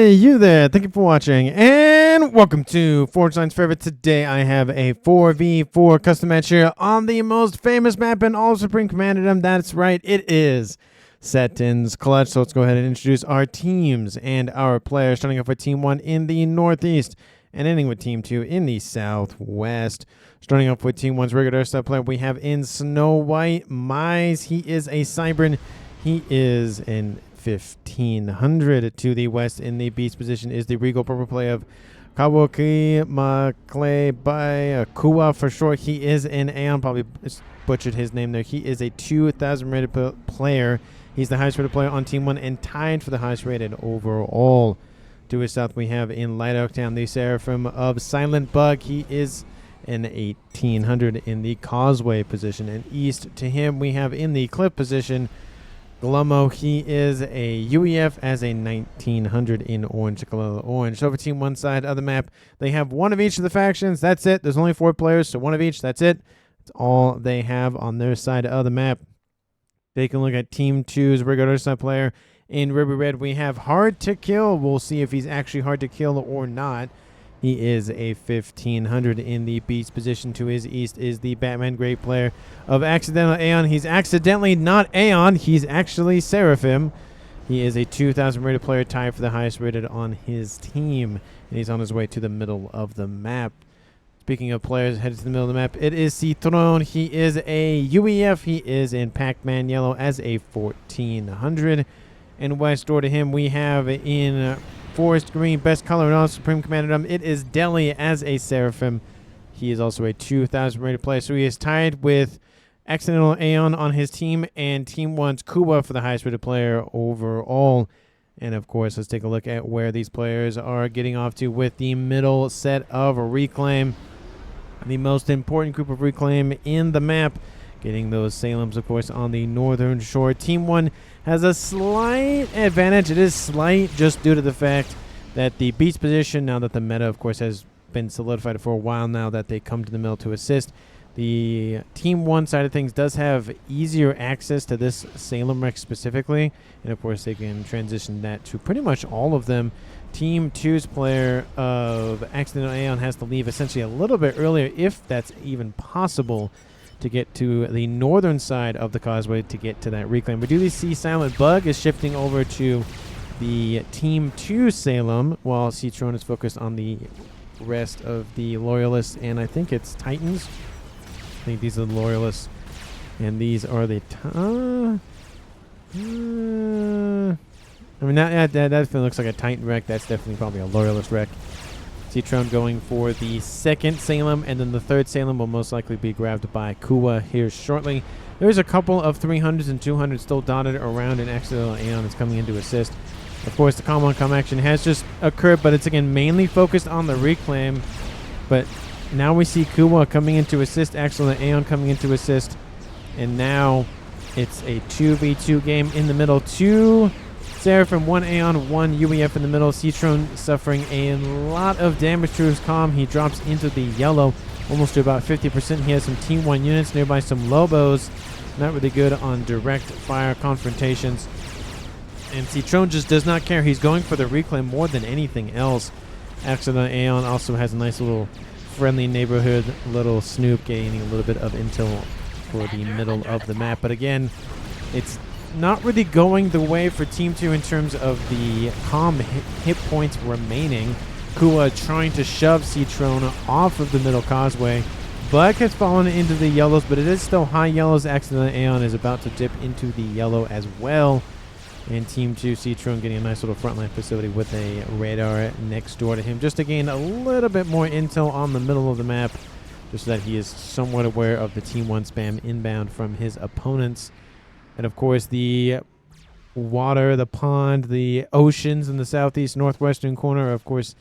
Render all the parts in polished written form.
Hey, you there. Thank you for watching, and welcome to Forge Line's Favorite. Today, I have a 4v4 custom match here on the most famous map in all of Supreme Commanderdom. That's right, it is Seton's Clutch. So let's go ahead and introduce our teams and our players, starting off with Team 1 in the Northeast and ending with Team 2 in the Southwest. Starting off with Team 1's regular sub player, we have in Snow White Mize. He is a Cybern. He is in 1500. To the west in the beast position is the regal purple play of Kawaki Makle by Kua for short. He is an Aeon, probably butchered his name there. He is a 2000 rated player. He's the highest rated player on Team 1 and tied for the highest rated overall. To his south we have in Light Oak Town the Seraphim of Silent Bug. He is an 1800 in the Causeway position. And east to him we have in the Cliff position Glummo. He is a UEF as a 1900 in orange, orange. So for Team 1 side of the map, they have one of each of the factions. That's it. There's only 4 players, so one of each. That's it. That's all they have on their side of the map. Take a look at Team 2's regular side player. In Ruby Red, we have Hard to Kill. We'll see if he's actually hard to kill or not. He is a 1500 in the beast position. To his east is the Batman Great player of Accidental Aeon. He's accidentally not Aeon. He's actually Seraphim. He is a 2000 rated player, tied for the highest rated on his team. And he's on his way to the middle of the map. Speaking of players headed to the middle of the map, it is Seton. He is a UEF. He is in Pac-Man Yellow as a 1400. And west door to him, we have in Forest Green, best color in all Supreme Commanderdom, it is Deli as a Seraphim. He is also a 2000 rated player, so he is tied with Accidental Aeon on his team and Team 1's Kuba for the highest rated player overall. And of course, let's take a look at where these players are getting off to with the middle set of Reclaim. The most important group of Reclaim in the map. Getting those Salems, of course, on the northern shore. Team 1 has a slight advantage. It is slight just due to the fact that the beast position, now that the meta, of course, has been solidified for a while now that they come to the middle to assist, the Team 1 side of things does have easier access to this Salem Rex specifically. And, of course, they can transition that to pretty much all of them. Team 2's player of Accidental Aeon has to leave essentially a little bit earlier, if that's even possible, to get to the northern side of the Causeway to get to that Reclaim. We do see Silent Bug is shifting over to the Team 2 Salem, while Seton is focused on the rest of the Loyalists, and I think it's Titans. I think these are the Loyalists, and these are the... I mean, that definitely looks like a Titan wreck. That's definitely probably a Loyalist wreck. Seton going for the second Salem, and then the third Salem will most likely be grabbed by Kua here shortly. There's a couple of 300s and 200s still dotted around, and Accidental Aeon is coming in to assist. Of course, the come action has just occurred, but it's again mainly focused on the Reclaim. But now we see Kua coming in to assist, Accidental Aeon coming in to assist, and now it's a 2v2 game in the middle. 2 Seraphim, 1 Aeon, 1 UEF in the middle. Seton suffering a lot of damage to his comm. He drops into the yellow, almost to about 50%. He has some Team 1 units nearby, some Lobos. Not really good on direct fire confrontations. And Seton just does not care. He's going for the Reclaim more than anything else. Accidental Aeon also has a nice little friendly neighborhood, little snoop, gaining a little bit of intel for the middle of the map. But again, it's not really going the way for Team 2 in terms of the comm hit points remaining. Kua trying to shove Seton off of the middle Causeway. Black has fallen into the yellows, but it is still high yellows. Accidental Aeon is about to dip into the yellow as well. And Team 2, Seton getting a nice little frontline facility with a radar next door to him, just to gain a little bit more intel on the middle of the map, just so that he is somewhat aware of the Team 1 spam inbound from his opponents. And of course, the water, the pond, the oceans in the southeast northwestern corner are, of course,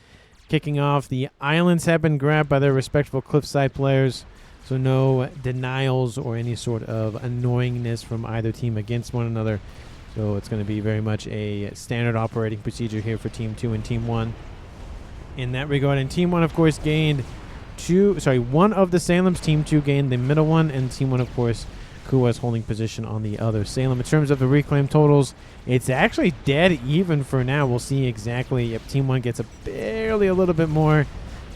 kicking off. The islands have been grabbed by their respectable cliffside players, so no denials or any sort of annoyingness from either team against one another. So it's going to be very much a standard operating procedure here for Team 2 and Team 1 in that regard. And Team 1, of course, gained one of the Salems. Team 2 gained the middle one, and Team 1, of course, Kuwa's holding position on the other Salem. In terms of the reclaim totals, it's actually dead even for now. We'll see exactly if Team 1 gets barely a little bit more,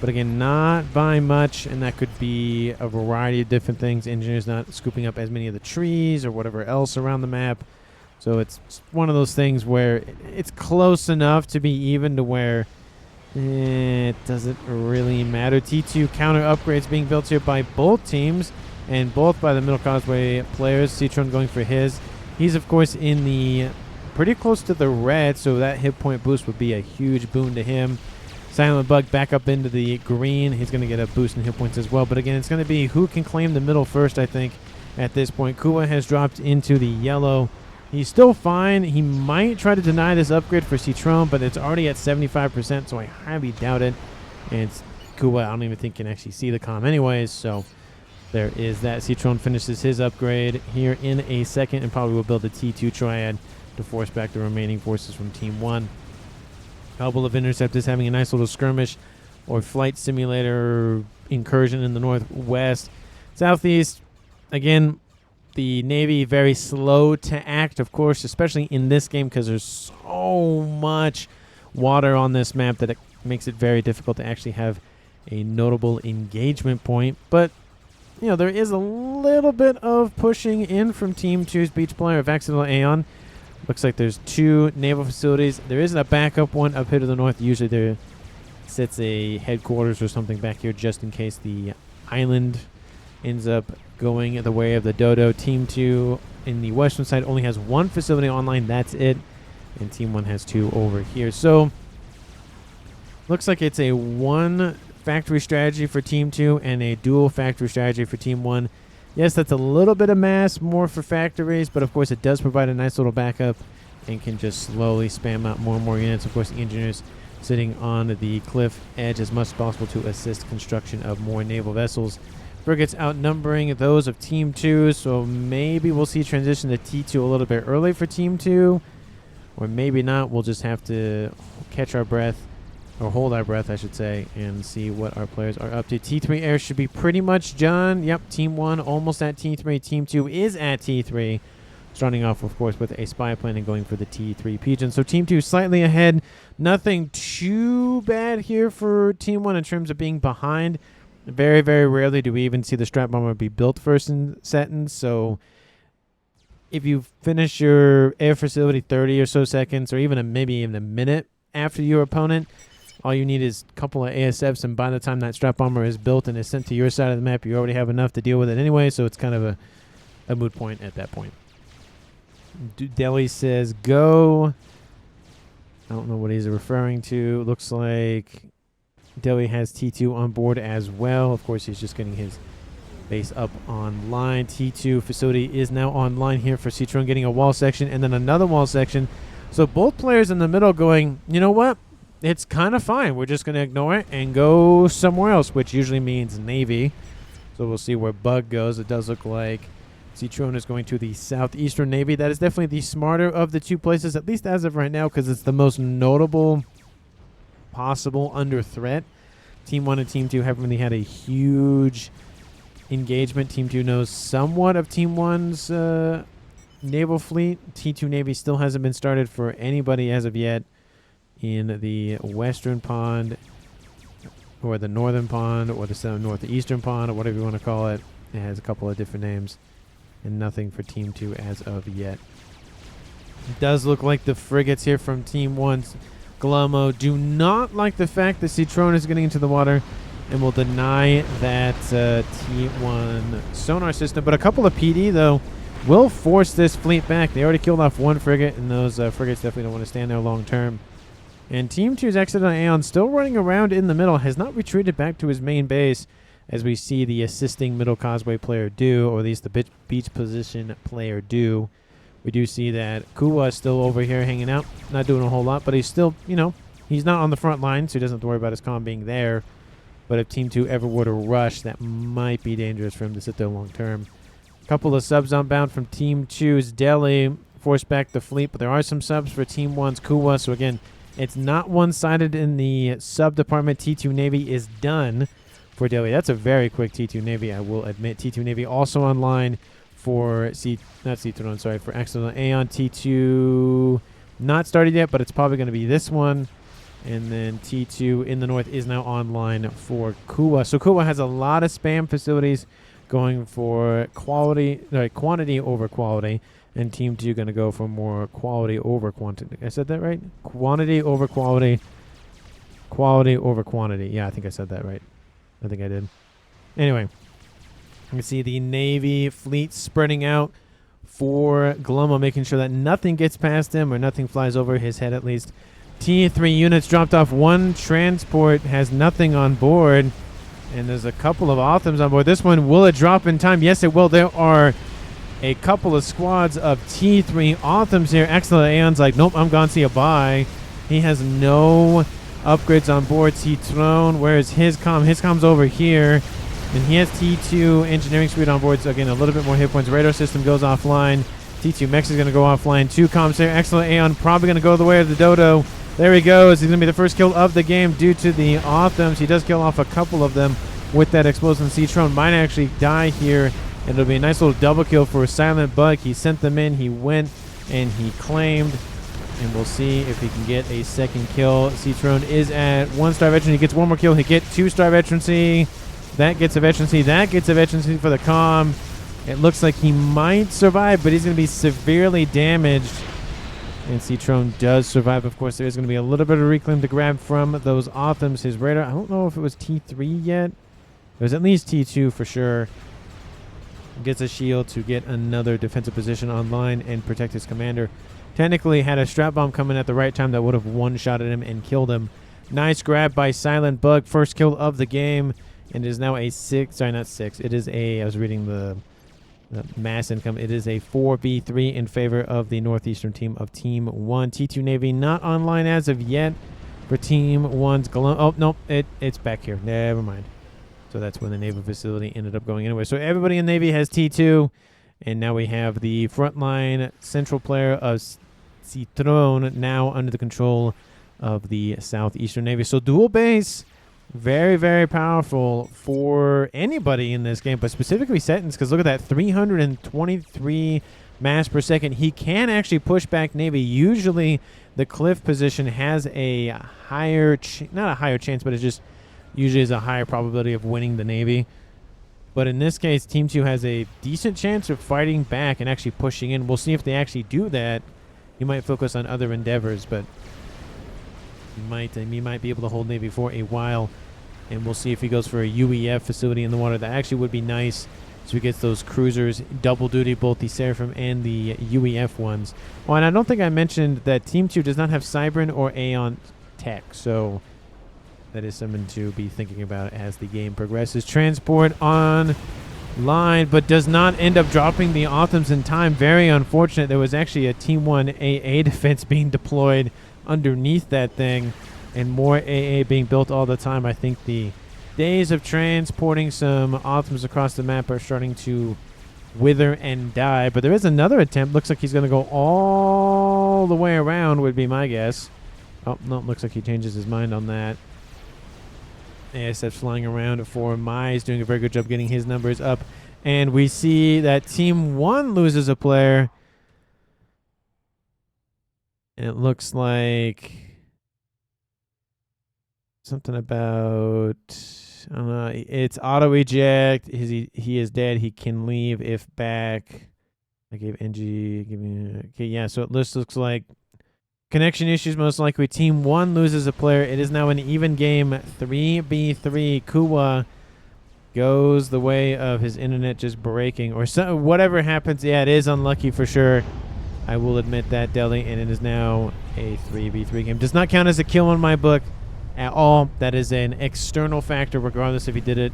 but again, not by much, and that could be a variety of different things. Engineers not scooping up as many of the trees or whatever else around the map. So it's one of those things where it's close enough to be even to where it doesn't really matter. T2 counter upgrades being built here by both teams and both by the Middle Causeway players. Seton going for his. He's, of course, in the pretty close to the red, so that hit point boost would be a huge boon to him. Silent Bug back up into the green. He's going to get a boost in hit points as well. But again, it's going to be who can claim the middle first, I think, at this point. Kuwa has dropped into the yellow. He's still fine. He might try to deny this upgrade for Citron, but it's already at 75%, so I highly doubt it. And it's Kuwa, I don't even think can actually see the comm anyways, so there is that. Citron finishes his upgrade here in a second and probably will build a T2 triad to force back the remaining forces from Team 1. Couple of interceptors having a nice little skirmish or flight simulator incursion in the northwest. Southeast, again, the Navy very slow to act, of course, especially in this game because there's so much water on this map that it makes it very difficult to actually have a notable engagement point. But, you know, there is a little bit of pushing in from Team 2's beach player of Accidental Aeon. Looks like there's 2 naval facilities. There is a backup one up here to the north. Usually there sits a headquarters or something back here just in case the island ends up going the way of the Dodo. Team 2 in the western side only has 1 facility online. That's it. And Team 1 has 2 over here. So looks like it's a 1 factory strategy for Team 2 and a dual factory strategy for Team 1. Yes, that's a little bit of mass, more for factories, but of course it does provide a nice little backup and can just slowly spam out more and more units. Of course, the engineers sitting on the cliff edge as much as possible to assist construction of more naval vessels. Frigates outnumbering those of Team 2, so maybe we'll see transition to T2 a little bit early for Team 2, or maybe not. We'll just have to catch our breath, or hold our breath, I should say, and see what our players are up to. T3 air should be pretty much done. Yep, Team 1 almost at T3. Team 2 is at T3. Starting off, of course, with a spy plane and going for the T3 Pigeon. So Team 2 slightly ahead. Nothing too bad here for Team 1 in terms of being behind. Very, very rarely do we even see the Strat Bomber be built first in Seton. So if you finish your air facility 30 or so seconds, or even maybe even a minute after your opponent, all you need is a couple of ASFs, and by the time that Strat Bomber is built and is sent to your side of the map, you already have enough to deal with it anyway, so it's kind of a moot point at that point. Delhi says go. I don't know what he's referring to. Looks like Delhi has T2 on board as well. Of course, he's just getting his base up online. T2 facility is now online here for Citron, getting a wall section and then another wall section. So both players in the middle going, you know what? It's kind of fine. We're just going to ignore it and go somewhere else, which usually means Navy. So we'll see where Bug goes. It does look like Citron is going to the southeastern Navy. That is definitely the smarter of the 2 places, at least as of right now, because it's the most notable possible under threat. Team 1 and Team 2 haven't really had a huge engagement. Team 2 knows somewhat of Team 1's naval fleet. T2 Navy still hasn't been started for anybody as of yet in the western pond or the northern pond or the northeastern pond or whatever you want to call it. It has a couple of different names, and nothing for Team 2 as of yet. It does look like the frigates here from Team 1's Glummo do not like the fact that Citron is getting into the water and will deny that T1 sonar system. But a couple of PD, though, will force this fleet back. They already killed off 1 frigate, and those frigates definitely don't want to stand there long term. And Team 2's Accidental Aeon still running around in the middle, has not retreated back to his main base, as we see the assisting Middle Causeway player do, or at least the beach position player do. We do see that Kuwa is still over here hanging out, not doing a whole lot, but he's still, you know, he's not on the front line, so he doesn't have to worry about his comm being there. But if Team 2 ever were to rush, that might be dangerous for him to sit there long term. A couple of subs on bound from Team 2's Delhi, force back the fleet, but there are some subs for Team 1's Kuwa, so again, it's not one-sided in the sub department. T2 Navy is done for Delhi. That's a very quick T2 Navy, I will admit. T2 Navy also online for not Seton, sorry, for Excellent Aeon. T2 not started yet, but it's probably going to be this one. And then T2 in the north is now online for Kuwa. So Kuwa has a lot of spam facilities going for quantity over quality. And Team 2 going to go for more quality over quantity. I said that right? Quantity over quality. Quality over quantity. Yeah, I think I said that right. I think I did. Anyway, you can see the Navy fleet spreading out for Glummo, making sure that nothing gets past him or nothing flies over his head at least. T3 units dropped off. One transport has nothing on board. And there's a couple of Othams on board. This one, will it drop in time? Yes, it will. There are a couple of squads of T3 Othams here. Excellent Aeon's like, nope, I'm gone. See you, bye. He has no upgrades on board. Seton, where is his comm? His comm's over here. And he has T2 engineering speed on board. So again, a little bit more hit points. Radar system goes offline. T2 Mex is going to go offline. 2 comms there. Excellent Aeon probably going to go the way of the Dodo. There he goes. He's going to be the first kill of the game due to the Othams. He does kill off a couple of them with that explosion. Seton might actually die here. It'll be a nice little double kill for Silent Bug. He sent them in. He went and he claimed. And we'll see if he can get a second kill. Seton is at 1-star veteran. He gets 1 more kill. He gets 2-star veterancy. That gets a veterancy. That gets a veterancy for the comm. It looks like he might survive, but he's going to be severely damaged. And Seton does survive. Of course, there is going to be a little bit of reclaim to grab from those Othams. His radar, I don't know if it was T3 yet. It was at least T2 for sure. Gets a shield to get another defensive position online and protect his commander. Technically had a strap bomb coming at the right time that would have one-shotted him and killed him. Nice grab by Silent Bug. First kill of the game. And it is now a 6. Sorry, not 6. It is a, I was reading the mass income. It is a 4v3 in favor of the northeastern team of Team 1. T2 Navy not online as of yet for Team 1's Oh, no, it's back here. Never mind. So that's when the naval facility ended up going anyway. So everybody in Navy has T2. And now we have the frontline central player of Seton now under the control of the southeastern Navy. So dual base, very, very powerful for anybody in this game, but specifically Seton's, because look at that, 323 mass per second. He can actually push back Navy. Usually the cliff position has a higher, not a higher chance, but it just usually is a higher probability of winning the Navy. But in this case, Team 2 has a decent chance of fighting back and actually pushing in. We'll see if they actually do that. He might focus on other endeavors, but he might be able to hold Navy for a while. And we'll see if he goes for a UEF facility in the water. That actually would be nice. So he gets those cruisers, double duty, both the Seraphim and the UEF ones. Oh, and I don't think I mentioned that Team 2 does not have Cybern or Aeon tech. So that is something to be thinking about as the game progresses. Transport online, but does not end up dropping the Othams in time. Very unfortunate. There was actually a Team 1 AA defense being deployed underneath that thing, and more AA being built all the time. I think the days of transporting some Othams across the map are starting to wither and die. But there is another attempt. Looks like he's going to go all the way around, would be my guess. Oh, no, looks like he changes his mind on that. ASF's flying around for Mai. Doing a very good job getting his numbers up. And we see that Team 1 loses a player. And it looks like something about, I don't know, it's auto eject. He is dead. He can leave if back. I gave NG. Okay, yeah, so it looks like connection issues most likely. Team 1 loses a player. It is now an even game. 3v3. Kuwa goes the way of his internet just breaking. Or so, whatever happens. Yeah, it is unlucky for sure. I will admit that, Deli. And it is now a 3v3 game. Does not count as a kill in my book at all. That is an external factor, regardless if he did it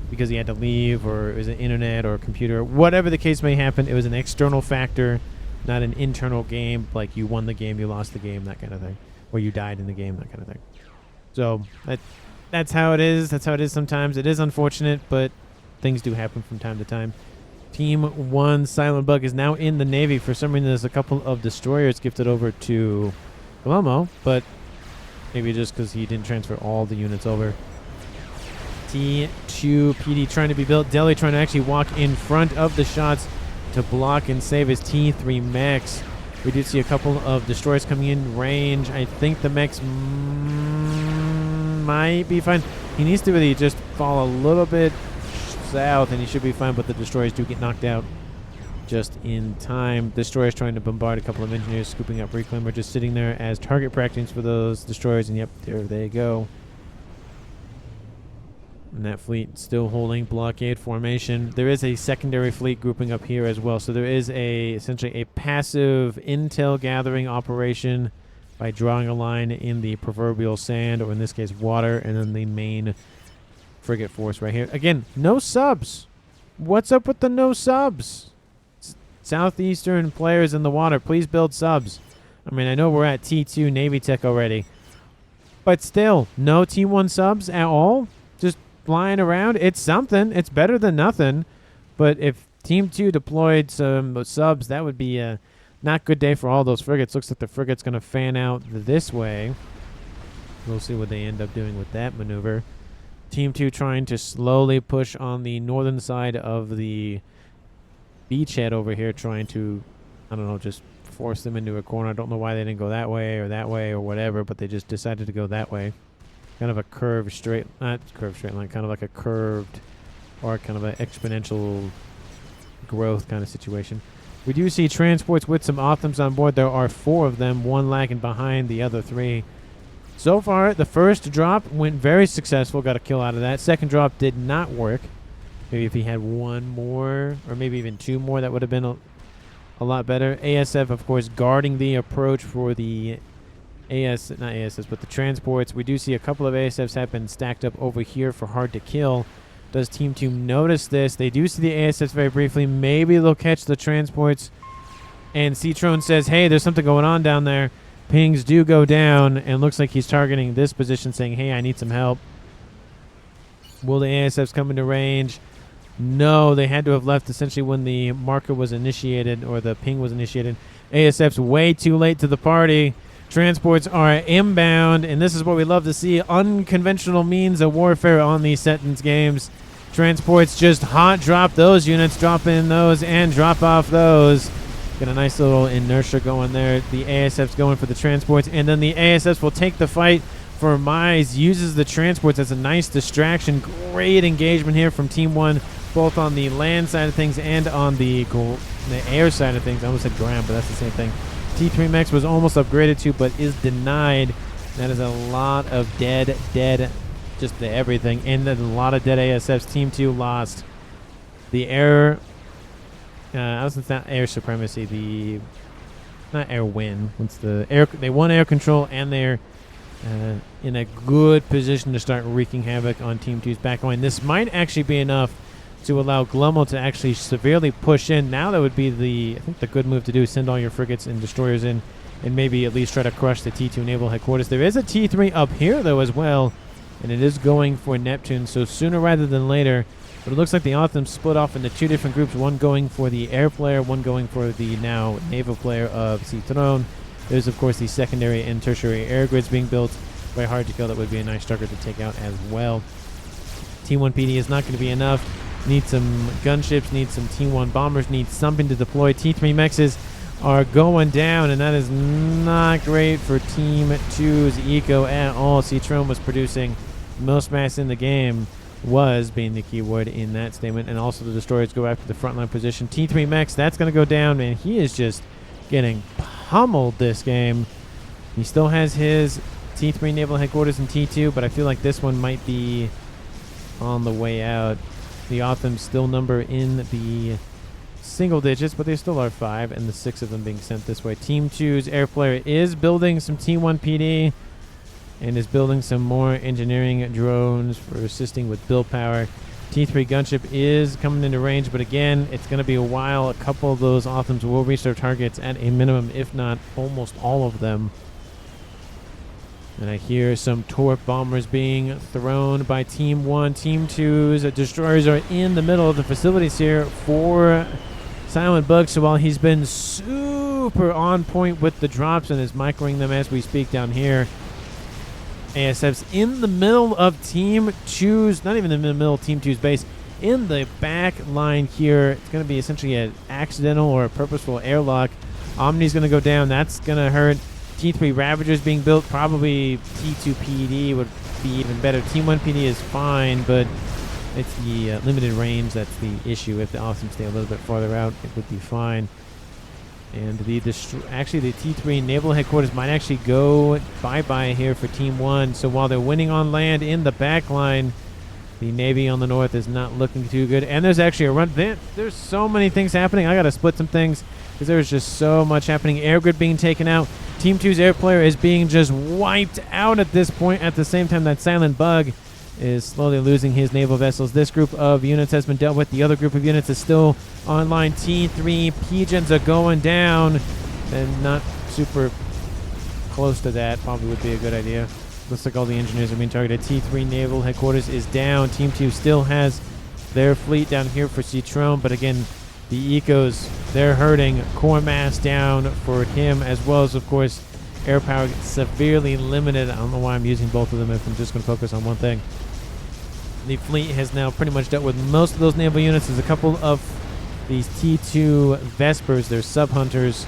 because he had to leave or it was an internet or a computer. Whatever the case may happen, it was an external factor. Not an internal game, like you won the game, you lost the game, that kind of thing. Or you died in the game, that kind of thing. So that's how it is. That's how it is sometimes. It is unfortunate, but things do happen from time to time. Team 1, Silent Bug, is now in the Navy. For some reason, there's a couple of destroyers gifted over to Glummo, but maybe just because he didn't transfer all the units over. T2 PD trying to be built. Deli trying to actually walk in front of the shots to block and save his T3 mechs. We do see a couple of destroyers coming in range. I think the mechs might be fine. He needs to really just fall a little bit south and he should be fine, but the destroyers do get knocked out just in time. Destroyers trying to bombard a couple of engineers, scooping up reclaimer, just sitting there as target practice for those destroyers, and yep, there they go. And that fleet still holding blockade formation. There is a secondary fleet grouping up here as well. So there is essentially a passive intel gathering operation by drawing a line in the proverbial sand, or in this case water, and then the main frigate force right here. Again, no subs. What's up with the no subs? Southeastern players in the water, please build subs. I mean, I know we're at T2 Navy Tech already, but still, no T1 subs at all? Just flying around? It's something. It's better than nothing. But if Team 2 deployed some subs, that would be a not good day for all those frigates. Looks like the frigate's going to fan out this way. We'll see what they end up doing with that maneuver. Team 2 trying to slowly push on the northern side of the beachhead over here, trying to, I don't know, just force them into a corner. I don't know why they didn't go that way or whatever, but they just decided to go that way. Kind of a curved straight, not curved straight line, kind of like a curved or kind of an exponential growth kind of situation. We do see transports with some Othams on board. There are 4 of them, one lagging behind the other 3. So far, the first drop went very successful, got a kill out of that. Second drop did not work. Maybe if he had 1 more, or maybe even 2 more, that would have been a lot better. ASF, of course, guarding the approach for the not ASS, but the transports. We do see a couple of ASFs have been stacked up over here for hard to kill. Does Team 2 notice this? They do see the ASFs very briefly. Maybe they'll catch the transports. And Seton says, hey, there's something going on down there. Pings do go down, and looks like he's targeting this position, saying, hey, I need some help. Will the ASFs come into range? No, they had to have left essentially when the marker was initiated, or the ping was initiated. ASFs way too late to the party. Transports are inbound, and this is what we love to see. Unconventional means of warfare on these Seton's games. Transports just hot drop those units, drop in those, and drop off those. Get a nice little inertia going there. The ASF's going for the transports, and then the ASFs will take the fight for Mize. Uses the transports as a nice distraction. Great engagement here from Team 1, both on the land side of things and on the air side of things. I almost said ground, but that's the same thing. T3 Max was almost upgraded to, but is denied. That is a lot of dead, just everything. And a lot of dead ASFs. Team 2 lost the air. I was not air supremacy. Not air win. What's the air? They won air control, and they're in a good position to start wreaking havoc on Team 2's backline. This might actually be enough to allow Glummo to actually severely push in. Now that would be I think the good move to do. Send all your frigates and destroyers in, and maybe at least try to crush the T2 naval headquarters. There is a T3 up here, though, as well, and it is going for Neptune, so sooner rather than later. But it looks like the Otham split off into 2 different groups, one going for the air player, one going for the now naval player of Seton. There's, of course, the secondary and tertiary air grids being built. Very hard to kill. That would be a nice target to take out as well. T1 PD is not going to be enough. Need some gunships, need some T1 bombers, need something to deploy. T3 mexes are going down, and that is not great for Team 2's eco at all. Seton was producing most mass in the game, was being the keyword in that statement, and also the destroyers go after the frontline position. T3 Mex, that's going to go down, man. He is just getting pummeled this game. He still has his T3 naval headquarters in T2, but I feel like this one might be on the way out. The Othams still number in the single digits, but they still are 5, and the 6 of them being sent this way. Team 2's air player is building some T1 PD and is building some more engineering drones for assisting with build power. T3 gunship is coming into range, but again, it's going to be a while. A couple of those Othams will reach their targets at a minimum, if not almost all of them. And I hear some torp bombers being thrown by Team 1. Team 2's destroyers are in the middle of the facilities here for Silent Bug. So while he's been super on point with the drops and is microing them as we speak down here, ASF's in the middle of Team 2's, not even in the middle of Team 2's base, in the back line here. It's going to be essentially an accidental or a purposeful airlock. Omni's going to go down. That's going to hurt. T3 Ravagers being built. Probably T2 PD would be even better. Team 1 PD is fine, but it's the limited range that's the issue. If the Awesome stay a little bit farther out, it would be fine. And actually the T3 Naval Headquarters might actually go bye-bye here for Team 1. So while they're winning on land in the back line, the Navy on the north is not looking too good. And there's actually a run. There's so many things happening. I got to split some things because there's just so much happening. Air grid being taken out. Team 2's air player is being just wiped out at this point. At the same time, that Silent Bug is slowly losing his naval vessels. This group of units has been dealt with. The other group of units is still online. T3 Pigeons are going down, and not super close to that. Probably would be a good idea. Looks like all the engineers are being targeted. T3 Naval Headquarters is down. Team 2 still has their fleet down here for Seton, but again, the Ecos, they're hurting. Core mass down for him, as well as, of course, air power severely limited. I don't know why I'm using both of them if I'm just going to focus on one thing. The fleet has now pretty much dealt with most of those naval units. There's a couple of these T2 Vespers, they're sub-hunters.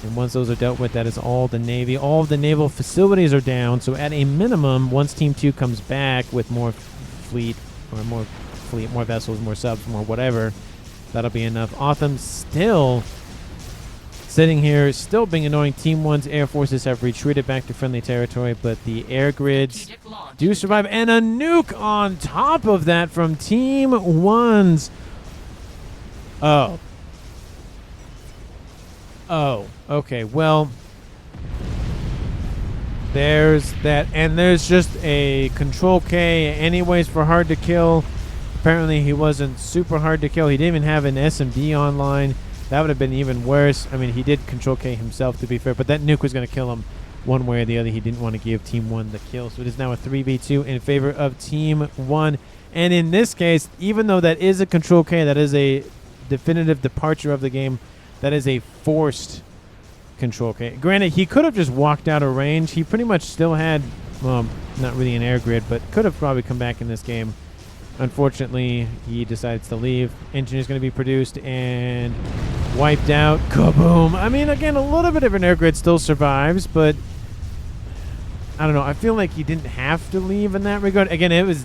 And once those are dealt with, that is all the Navy. All of the naval facilities are down. So at a minimum, once Team 2 comes back with more fleet, more vessels, more subs, more whatever, that'll be enough. Otham still sitting here, still being annoying. Team 1's air forces have retreated back to friendly territory, but the air grids do survive. And a nuke on top of that from Team 1's. Oh, okay. Well, there's that. And there's just a Control K anyways for hard to kill. Apparently he wasn't super hard to kill. He didn't even have an SMD online. That would have been even worse. I mean, he did Control K himself, to be fair, but that nuke was going to kill him one way or the other. He didn't want to give Team 1 the kill. So it is now a 3v2 in favor of Team 1. And in this case, even though that is a Control K, that is a definitive departure of the game, that is a forced Control K. Granted, he could have just walked out of range. He pretty much still had, well, not really an air grid, but could have probably come back in this game. Unfortunately, he decides to leave. Engineer's going to be produced and wiped out. Kaboom! I mean, again, a little bit of an air grid still survives, but I don't know. I feel like he didn't have to leave in that regard. Again, it was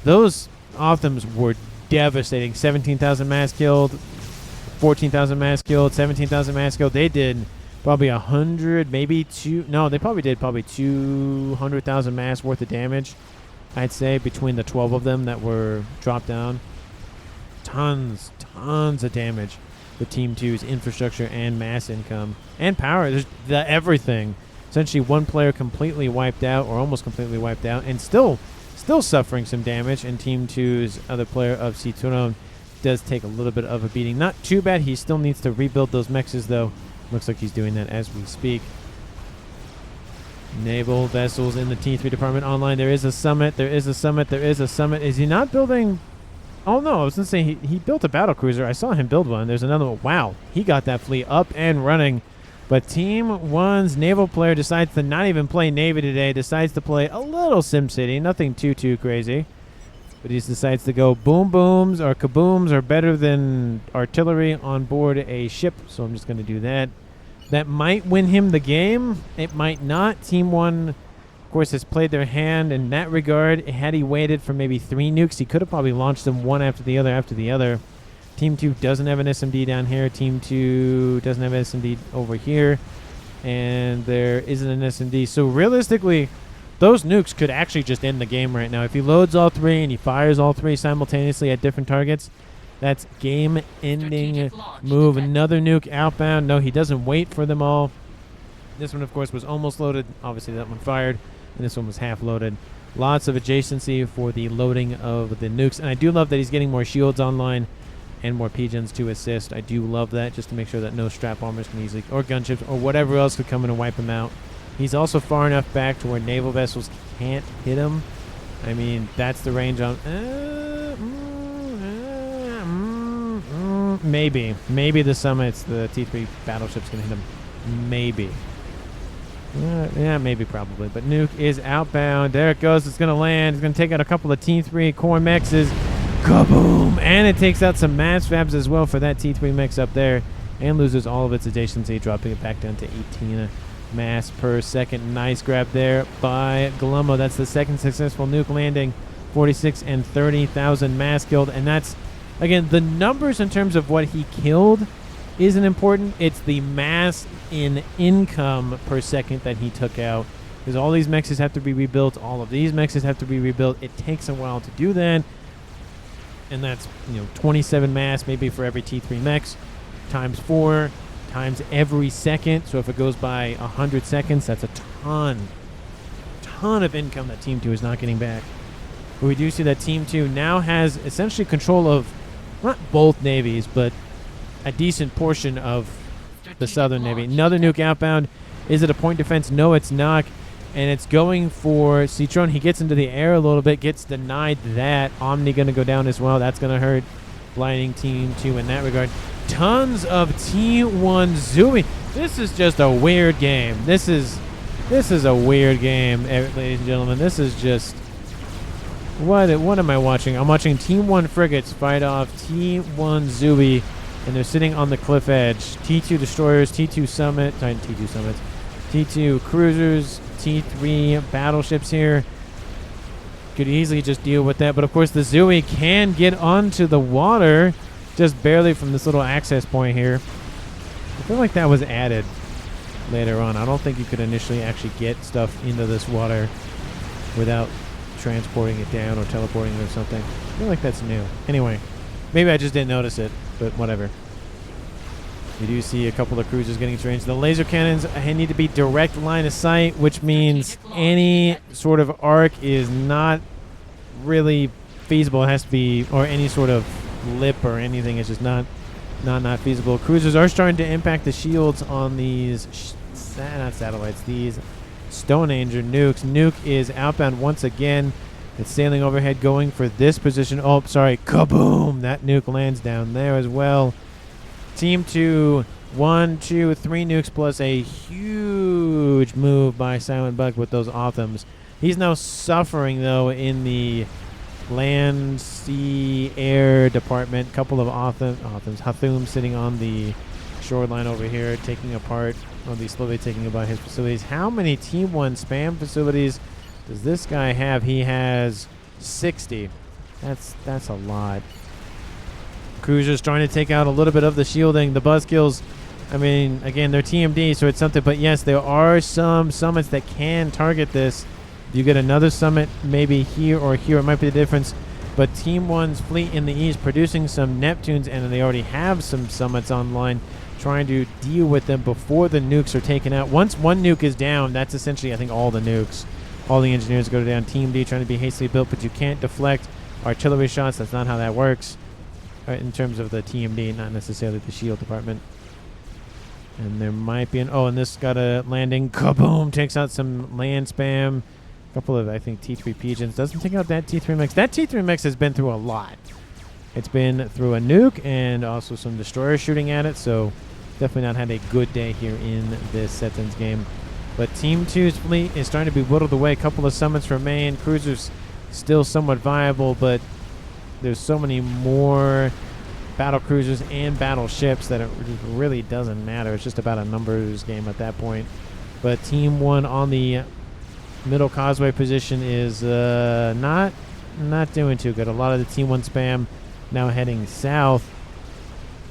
those Othams were devastating. 17,000 mass killed, 14,000 mass killed, 17,000 mass killed. They did probably 100, maybe two. No, they probably did 200,000 mass worth of damage. I'd say between the 12 of them that were dropped down. Tons of damage with Team 2's infrastructure and mass income and power. There's everything. Essentially one player completely wiped out or almost completely wiped out and still suffering some damage. And Team 2's other player of Seton does take a little bit of a beating. Not too bad. He still needs to rebuild those mexes though. Looks like he's doing that as we speak. Naval vessels in the T3 department online. There is a summit. There is a summit. There is a summit. Is he not building? Oh, no. I was going to say he built a battle cruiser. I saw him build one. There's another one. Wow. He got that fleet up and running. But Team 1's naval player decides to not even play Navy today. Decides to play a little SimCity. Nothing too crazy. But he decides to go boom booms or kabooms are better than artillery on board a ship. So I'm just going to do that. That might win him the game. It might not. Team 1, of course, has played their hand in that regard. Had he waited for maybe 3 nukes, he could have probably launched them one after the other. Team 2 doesn't have an SMD down here. Team 2 doesn't have an SMD over here. And there isn't an SMD. So realistically, those nukes could actually just end the game right now. If he loads all 3 and he fires all 3 simultaneously at different targets, that's game-ending move. Another nuke outbound. No, he doesn't wait for them all. This one, of course, was almost loaded. Obviously, that one fired. And this one was half loaded. Lots of adjacency for the loading of the nukes. And I do love that he's getting more shields online and more pigeons to assist. I do love that, just to make sure that no strap bombers can easily, or gunships, or whatever else could come in and wipe him out. He's also far enough back to where naval vessels can't hit him. I mean, that's the range on... Maybe the summits, the T3 battleship's going to hit him. Maybe. Yeah, maybe, probably. But Nuke is outbound. There it goes. It's going to land. It's going to take out a couple of T3 core mexes. Kaboom! And it takes out some mass fabs as well for that T3 mix up there, and loses all of its adjacency, dropping it back down to 18 mass per second. Nice grab there by Glummo. That's the second successful nuke landing. 46 and 30,000 mass killed, and that's, again, the numbers in terms of what he killed isn't important. It's the mass in income per second that he took out, because all these mexes have to be rebuilt. All of these mexes have to be rebuilt. It takes a while to do that, and that's 27 mass maybe for every T3 mex, times 4 times every second. So if it goes by 100 seconds, that's a ton of income that Team 2 is not getting back. But we do see that Team 2 now has essentially control of not both navies, but a decent portion of the Southern Navy. Another nuke outbound. Is it a point defense? No, it's not. And it's going for Seton. He gets into the air a little bit, gets denied that. Omni going to go down as well. That's going to hurt blinding Team 2 in that regard. Tons of T1 Zooey. This is just a weird game. This is a weird game, ladies and gentlemen. This is just... What am I watching? I'm watching Team 1 frigates fight off T1 Zooey, and they're sitting on the cliff edge. T2 destroyers, T2 summit, T2 summits, T2 cruisers, T3 battleships here. Could easily just deal with that, but of course the Zooey can get onto the water just barely from this little access point here. I feel like that was added later on. I don't think you could initially actually get stuff into this water without transporting it down or teleporting it or something. I feel like that's new. Anyway, maybe I just didn't notice it, but whatever. You do see a couple of cruisers getting to range. The laser cannons need to be direct line of sight, which means any sort of arc is not really feasible. It has to be, or any sort of lip or anything is just not feasible. Cruisers are starting to impact the shields on these, not satellites, these Stone Anger nukes. Nuke is outbound once again. It's sailing overhead, going for this position. Oh, sorry. Kaboom! That nuke lands down there as well. Team 2, 1, 2, 3 nukes plus a huge move by Silent Bug with those Othams. He's now suffering, though, in the land, sea, air department. Couple of Hathum sitting on the shoreline over here, taking apart, or at least slowly taking about his facilities. How many Team 1 spam facilities does this guy have? He has 60. That's a lot. Cruisers trying to take out a little bit of the shielding. The Buzzkills, I mean, again, they're TMD, so it's something. But yes, there are some summits that can target this. You get another summit maybe here or here. It might be the difference. But Team 1's fleet in the east producing some Neptunes, and they already have some summits online, trying to deal with them before the nukes are taken out. Once one nuke is down, that's essentially, I think, all the nukes. All the engineers go down. Team D trying to be hastily built, but you can't deflect artillery shots. That's not how that works. In terms of the TMD, not necessarily the shield department. And there might be an... Oh, and this got a landing. Kaboom! Takes out some land spam. A couple of, I think, T3 pigeons. Doesn't take out that T3 mix. That T3 mix has been through a lot. It's been through a nuke and also some destroyers shooting at it. So definitely not had a good day here in this Seton's game. But Team 2's fleet is starting to be whittled away. A couple of summits remain. Cruisers still somewhat viable, but there's so many more battle cruisers and battleships that it really doesn't matter. It's just about a numbers game at that point. But Team 1 on the middle causeway position is not doing too good. A lot of the Team 1 spam now heading south,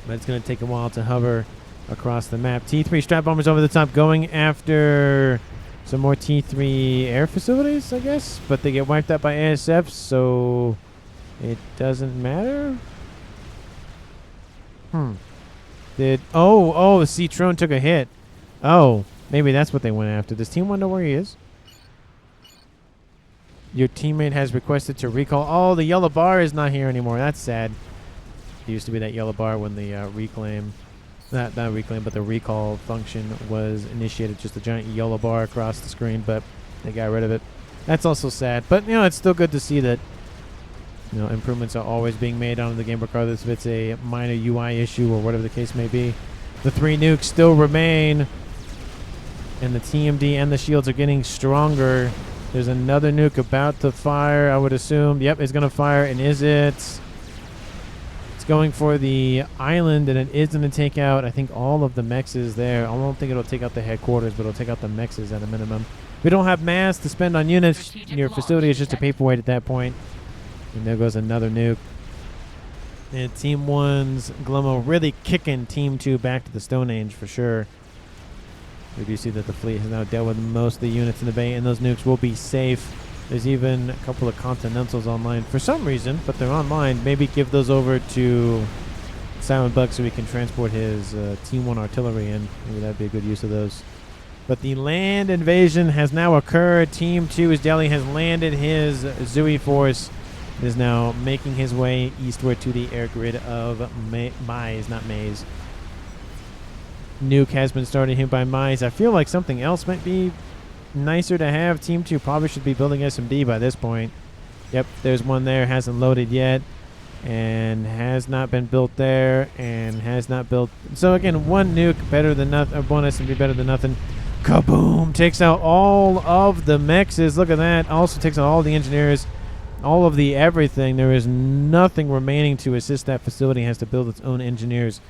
but it's going to take a while to hover across the map. T3 strap bombers over the top, going after some more T3 air facilities, I guess, but they get wiped out by ASF, so it doesn't matter. Seton took a hit. Oh, maybe that's what they went after. Does Team 1 know where he is? Your teammate has requested to recall. Oh, the yellow bar is not here anymore. That's sad. It used to be that yellow bar when the reclaim, not reclaim, but the recall function was initiated. Just a giant yellow bar across the screen, but they got rid of it. That's also sad. But, it's still good to see that improvements are always being made on the game, regardless if it's a minor UI issue or whatever the case may be. The 3 nukes still remain, and the TMD and the shields are getting stronger. There's another nuke about to fire, I would assume. Yep, it's going to fire, and is it? It's going for the island, and it is going to take out, I think, all of the mexes there. I don't think it'll take out the headquarters, but it'll take out the mexes at a minimum. We don't have mass to spend on units. Your facility is just a paperweight at that point. And there goes another nuke. And Team 1's Glummo really kicking Team 2 back to the Stone Age for sure. We do see that the fleet has now dealt with most of the units in the bay, and those nukes will be safe. There's even a couple of Continentals online for some reason, but they're online. Maybe give those over to Silent Bug so we can transport his Team 1 artillery in. Maybe that'd be a good use of those. But the land invasion has now occurred. Team 2's Delhi has landed his Zui force. It is now making his way eastward to the air grid of Maize, not Maze. Nuke has been started here by Maize. I feel like something else might be nicer to have. Team 2 probably should be building SMD by this point. Yep, there's one there. Hasn't loaded yet. And has not been built there. And has not built. So again, one nuke better than nothing. Or one SMD better than nothing. Kaboom! Takes out all of the mexes. Look at that. Also takes out all the engineers. All of the everything. There is nothing remaining to assist that facility. It has to build its own engineers.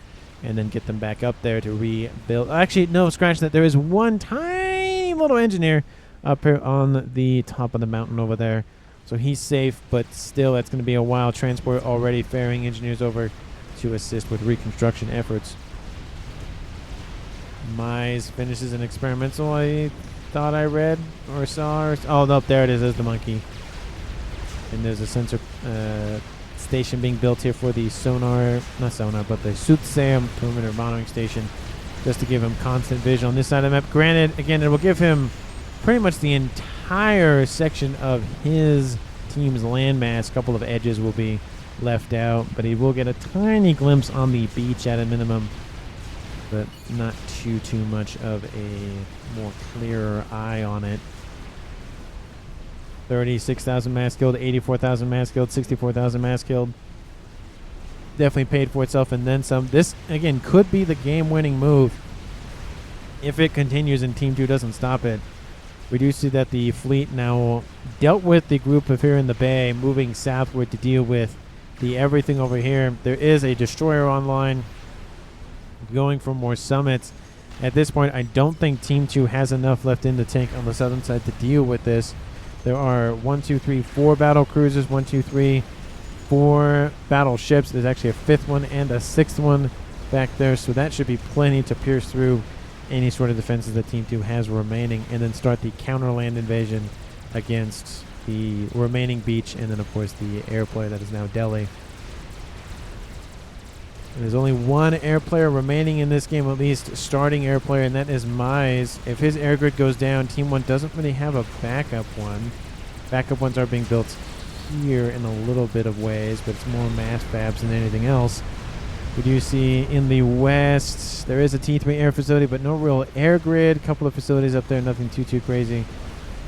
And then get them back up there to rebuild. Actually, no, scratch that. There is one tiny little engineer up here on the top of the mountain over there. So he's safe, but still, it's going to be a while. Transport already ferrying engineers over to assist with reconstruction efforts. Mize finishes an experimental, I thought I read or saw. Oh, no, there it is. There's the monkey. And there's a sensor station being built here for the not sonar, but the Soothsayer perimeter monitoring station, just to give him constant vision on this side of the map. Granted, again, it will give him pretty much the entire section of his team's landmass. A couple of edges will be left out, but he will get a tiny glimpse on the beach at a minimum, but not too much of a more clearer eye on it. 36,000 mass killed, 84,000 mass killed, 64,000 mass killed. Definitely paid for itself and then some. This, again, could be the game-winning move if it continues and Team 2 doesn't stop it. We do see that the fleet now dealt with the group of here in the bay, moving southward to deal with the everything over here. There is a destroyer online going for more summits. At this point, I don't think Team 2 has enough left in the tank on the southern side to deal with this. There are 4 battle cruisers, 4 battleships. There's actually a 5th one and a 6th one back there, so that should be plenty to pierce through any sort of defenses that Team 2 has remaining, and then start the counter land invasion against the remaining beach, and then of course the air player that is now Delhi. And there's only one air player remaining in this game, at least starting air player, and that is Mize. If his air grid goes down, Team 1 doesn't really have a backup one. Backup ones are being built here in a little bit of ways, but it's more mass fabs than anything else. We do see in the west, there is a T3 air facility, but no real air grid. A couple of facilities up there, nothing too crazy.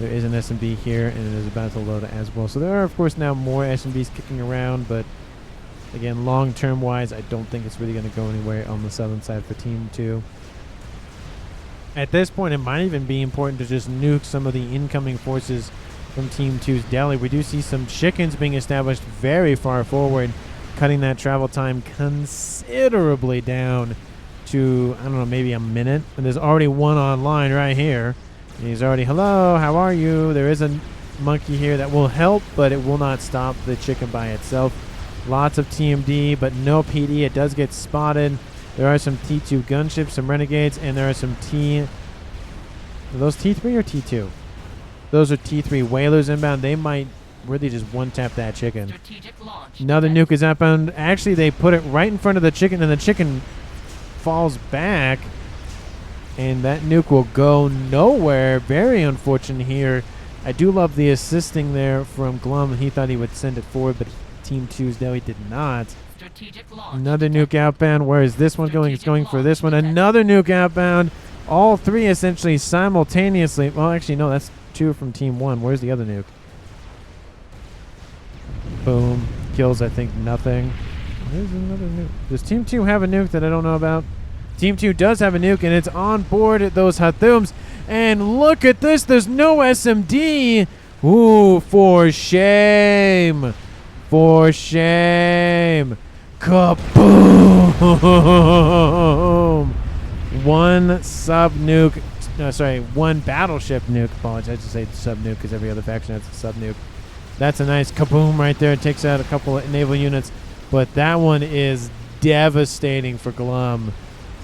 There is an SMB here, and it is about to load as well. So there are, of course, now more SMBs kicking around, but again, long-term wise, I don't think it's really going to go anywhere on the southern side for Team 2. At this point, it might even be important to just nuke some of the incoming forces from Team 2's Delhi. We do see some chickens being established very far forward, cutting that travel time considerably down to, I don't know, maybe a minute. And there's already one online right here. And he's already, hello, how are you? There is a monkey here that will help, but it will not stop the chicken by itself. Lots of TMD, but no PD. It does get spotted. There are some T2 gunships, some renegades, and there are some Are those T3 or T2? Those are T3 whalers inbound. They might really just one-tap that chicken. Another nuke is outbound. Actually, they put it right in front of the chicken, and the chicken falls back. And that nuke will go nowhere. Very unfortunate here. I do love the assisting there from Glum. He thought he would send it forward, but Team 2's Delhi did not. Another nuke outbound. Where is this one going? It's going for this one. Another nuke outbound. All three essentially simultaneously. Well, actually, no, that's 2 from Team 1. Where's the other nuke? Boom. Kills, I think, nothing. Where's another nuke? Does Team 2 have a nuke that I don't know about? Team 2 does have a nuke, and it's on board at those Hathums. And look at this. There's no SMD. Ooh, for shame. For shame. Kaboom! One sub nuke. No, sorry, one battleship nuke. Apologize, I just say sub nuke because every other faction has a sub nuke. That's a nice kaboom right there. It takes out a couple of naval units, but that one is devastating for Glum.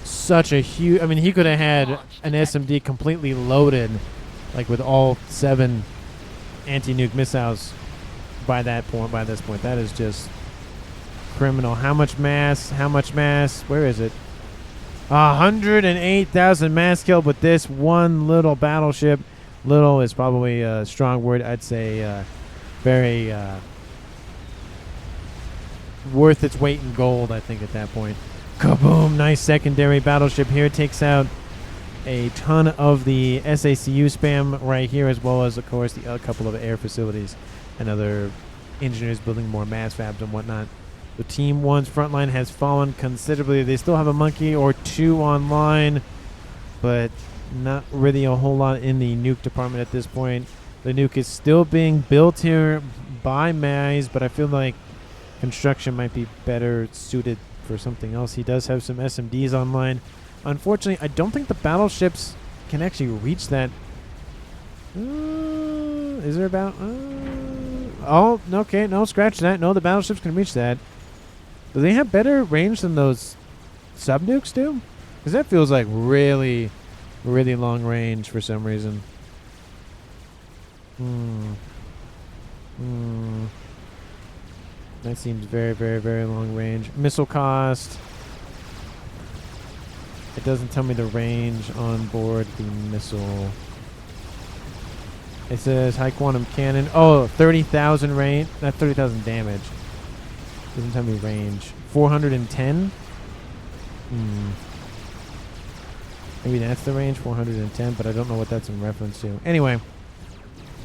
Such a huge. I mean, he could have had an SMD completely loaded, like with all 7 anti-nuke missiles by that point. By this point, that is just criminal. How much mass? How much mass? Where is it? 108,000 mass killed with this one little battleship. Little is probably a strong word. I'd say very worth its weight in gold, I think, at that point. Kaboom! Nice secondary battleship here. Takes out a ton of the SACU spam right here, as well as, of course, a couple of air facilities and other engineers building more mass fabs and whatnot. The Team 1's front line has fallen considerably. They still have a monkey or 2 online, but not really a whole lot in the nuke department at this point. The nuke is still being built here by Maze, but I feel like construction might be better suited for something else. He does have some SMDs online. Unfortunately, I don't think the battleships can actually reach that. Is there about... oh, okay, no, scratch that. No, the battleships can reach that. Do they have better range than those sub-nukes do? Because that feels like really, really long range for some reason. That seems very, very, very long range. Missile cost. It doesn't tell me the range on board the missile. It says high quantum cannon. Oh, 30,000 range. Not 30,000 damage. Doesn't tell me range. 410? Maybe that's the range, 410, but I don't know what that's in reference to. Anyway.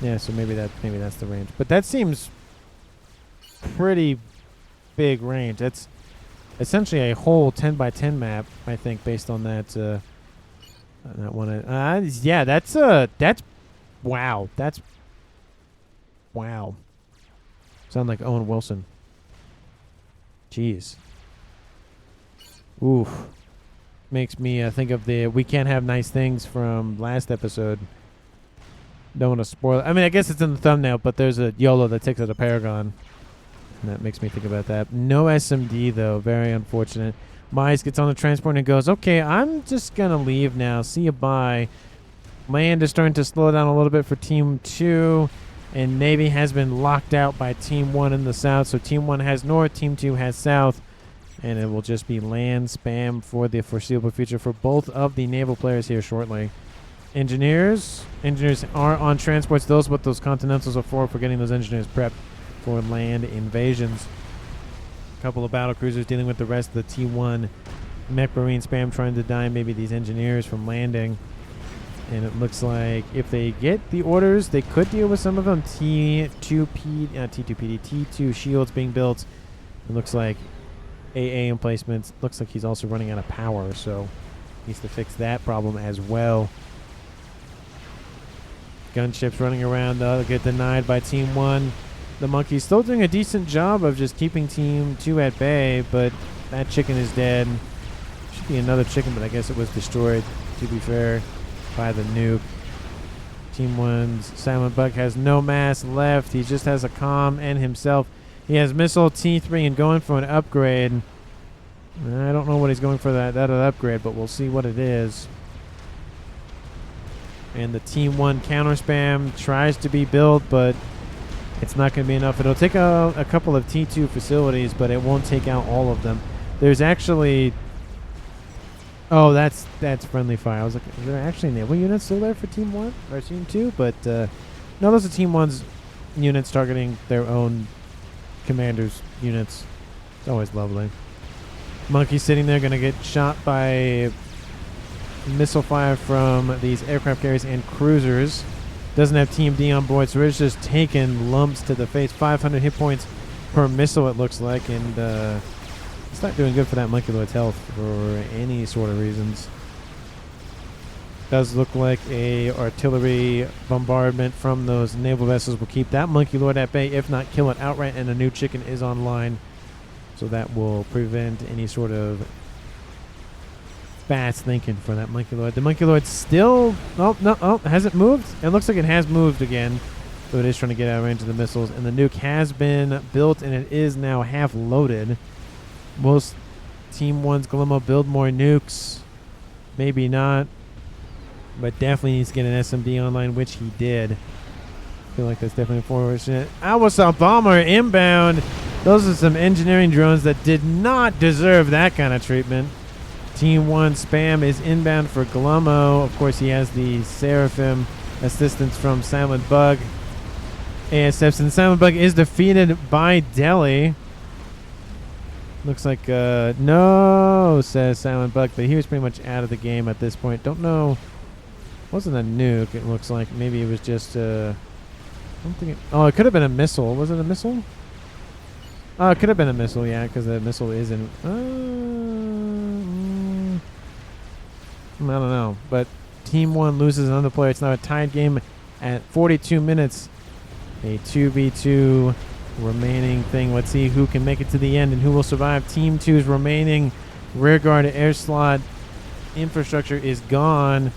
Yeah, so maybe that's the range. But that seems pretty big range. That's essentially a whole 10 by 10 map, I think, based on that one. Yeah, that's wow. That's wow. Sound like Owen Wilson. Jeez. Oof. Makes me think of the We Can't Have Nice Things from last episode. Don't want to spoil it. I mean, I guess it's in the thumbnail, but there's a YOLO that takes out a Paragon. And that makes me think about that. No SMD, though. Very unfortunate. Mice gets on the transport and goes, okay, I'm just going to leave now. See you, bye. Land is starting to slow down a little bit for Team 2. And Navy has been locked out by Team 1 in the south. So Team 1 has north, Team 2 has south. And it will just be land spam for the foreseeable future for both of the naval players here shortly. Engineers are on transports. Those what those Continentals are for getting those engineers prepped for land invasions. A couple of battle cruisers dealing with the rest of the T1 mech marine spam, trying to deny maybe these engineers from landing. And it looks like if they get the orders, they could deal with some of them. T2 shields being built. It looks like AA emplacements. Looks like he's also running out of power, so needs to fix that problem as well. Gunships running around, get denied by Team 1. The Monkey's still doing a decent job of just keeping Team 2 at bay, but that chicken is dead. Should be another chicken, but I guess it was destroyed, to be fair, by the nuke. Team 1's Silent Bug has no mass left. He just has a comm and himself. He has missile T3 and going for an upgrade. I don't know what he's going for that upgrade, but we'll see what it is. And the Team 1 counter spam tries to be built, but it's not going to be enough. It'll take out a couple of T2 facilities, but it won't take out all of them. There's actually... Oh, that's friendly fire. I was like, is there actually naval units still there for Team 1 or Team 2? But no, those are Team 1's units targeting their own commanders' units. It's always lovely. Monkey sitting there, going to get shot by missile fire from these aircraft carriers and cruisers. Doesn't have Team D on board, so it's just taking lumps to the face. 500 hit points per missile, it looks like, and it's not doing good for that Monkey Lord's health for any sort of reasons. Does look like a artillery bombardment from those naval vessels will keep that Monkey Lord at bay, if not kill it outright, and a new chicken is online. So that will prevent any sort of fast thinking for that Monkey Lord. The Monkey Lord still... Oh, no. Oh, has it moved? It looks like it has moved again. So it is trying to get out of range of the missiles. And the nuke has been built, and it is now half loaded. Most Team 1's Glimo build more nukes. Maybe not. But definitely needs to get an SMD online, which he did. I feel like that's definitely fortunate. Awasa Bomber inbound. Those are some engineering drones that did not deserve that kind of treatment. Team 1 Spam is inbound for Glummo. Of course, he has the Seraphim assistance from Silent Bug. ASFs, and Silent Bug is defeated by Delhi. Looks like, no, says Silent Bug, but he was pretty much out of the game at this point. Don't know. Wasn't a nuke, it looks like. Maybe it was just, I don't think it, oh, it could have been a missile. Was it a missile? Oh, it could have been a missile, yeah, because the missile isn't. I don't know. But Team 1 loses another player. It's now a tied game at 42 minutes. A 2v2 remaining thing. Let's see who can make it to the end and who will survive. Team 2's remaining rearguard air slot infrastructure is gone.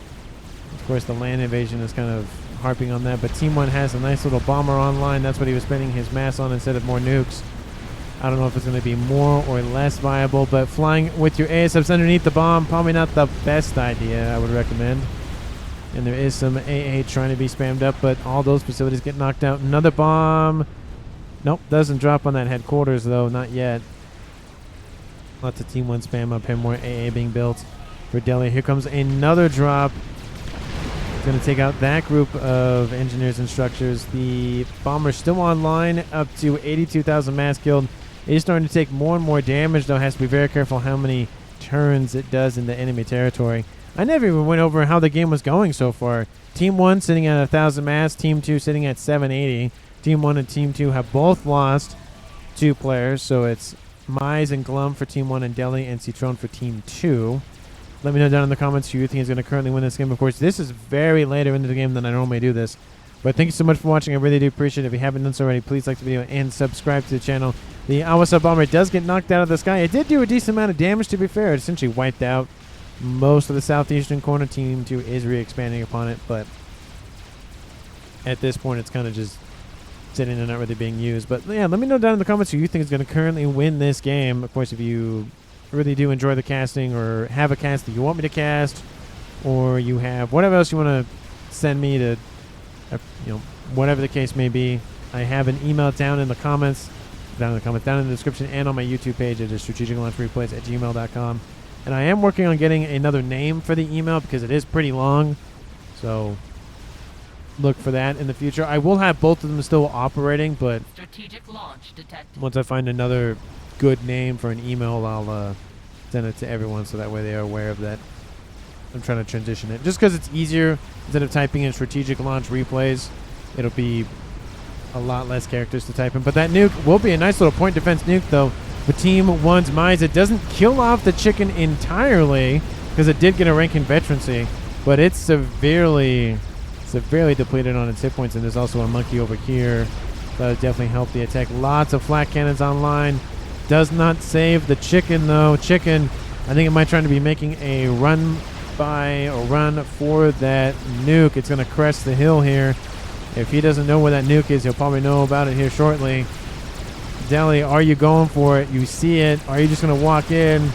Of course, the land invasion is kind of harping on that. But Team 1 has a nice little bomber online. That's what he was spending his mass on instead of more nukes. I don't know if it's going to be more or less viable, but flying with your ASFs underneath the bomb, probably not the best idea, I would recommend. And there is some AA trying to be spammed up, but all those facilities get knocked out. Another bomb. Nope, doesn't drop on that headquarters, though. Not yet. Lots of Team 1 spam up here. More AA being built for Delhi. Here comes another drop. Going to take out that group of engineers and structures. The bomber still online, up to 82,000 mass killed. It is starting to take more and more damage, though. Has to be very careful how many turns it does in the enemy territory. I never even went over how the game was going so far. Team 1 sitting at 1,000 mass. Team 2 sitting at 780. Team 1 and Team 2 have both lost 2 players. So it's Mize and Glum for Team 1 and Delhi and Seton for Team 2. Let me know down in the comments who you think is going to currently win this game. Of course, this is very later into the game than I normally do this. But thank you so much for watching. I really do appreciate it. If you haven't done so already, please like the video and subscribe to the channel. The Awasa Bomber does get knocked out of the sky. It did do a decent amount of damage, to be fair. It essentially wiped out most of the southeastern corner. Team 2 is re-expanding upon it, but at this point, it's kind of just sitting and not really being used. But yeah, let me know down in the comments who you think is going to currently win this game. Of course, if you really do enjoy the casting or have a cast that you want me to cast, or you have whatever else you want to send me to, whatever the case may be, I have an email down in the comments, down in the description, and on my YouTube page at strategiclaunchreplays@gmail.com. And I am working on getting another name for the email because it is pretty long, so look for that in the future. I will have both of them still operating, but strategic launch detected. Once I find another good name for an email, I'll send it to everyone so that way they are aware of that. I'm trying to transition it just because it's easier. Instead of typing in strategic launch replays, it'll be a lot less characters to type in. But that nuke will be a nice little point defense nuke, though. With Team 1's Mize, it doesn't kill off the chicken entirely because it did get a rank in veterancy, but it's severely depleted on its hit points. And there's also a monkey over here that would definitely help the attack. Lots of flat cannons online. Does not save the chicken, though. Chicken, I think it might try to be making a run for that nuke. It's going to crest the hill here. If he doesn't know where that nuke is, he'll probably know about it here shortly. Delhi, are you going for it? You see it. Are you just going to walk in?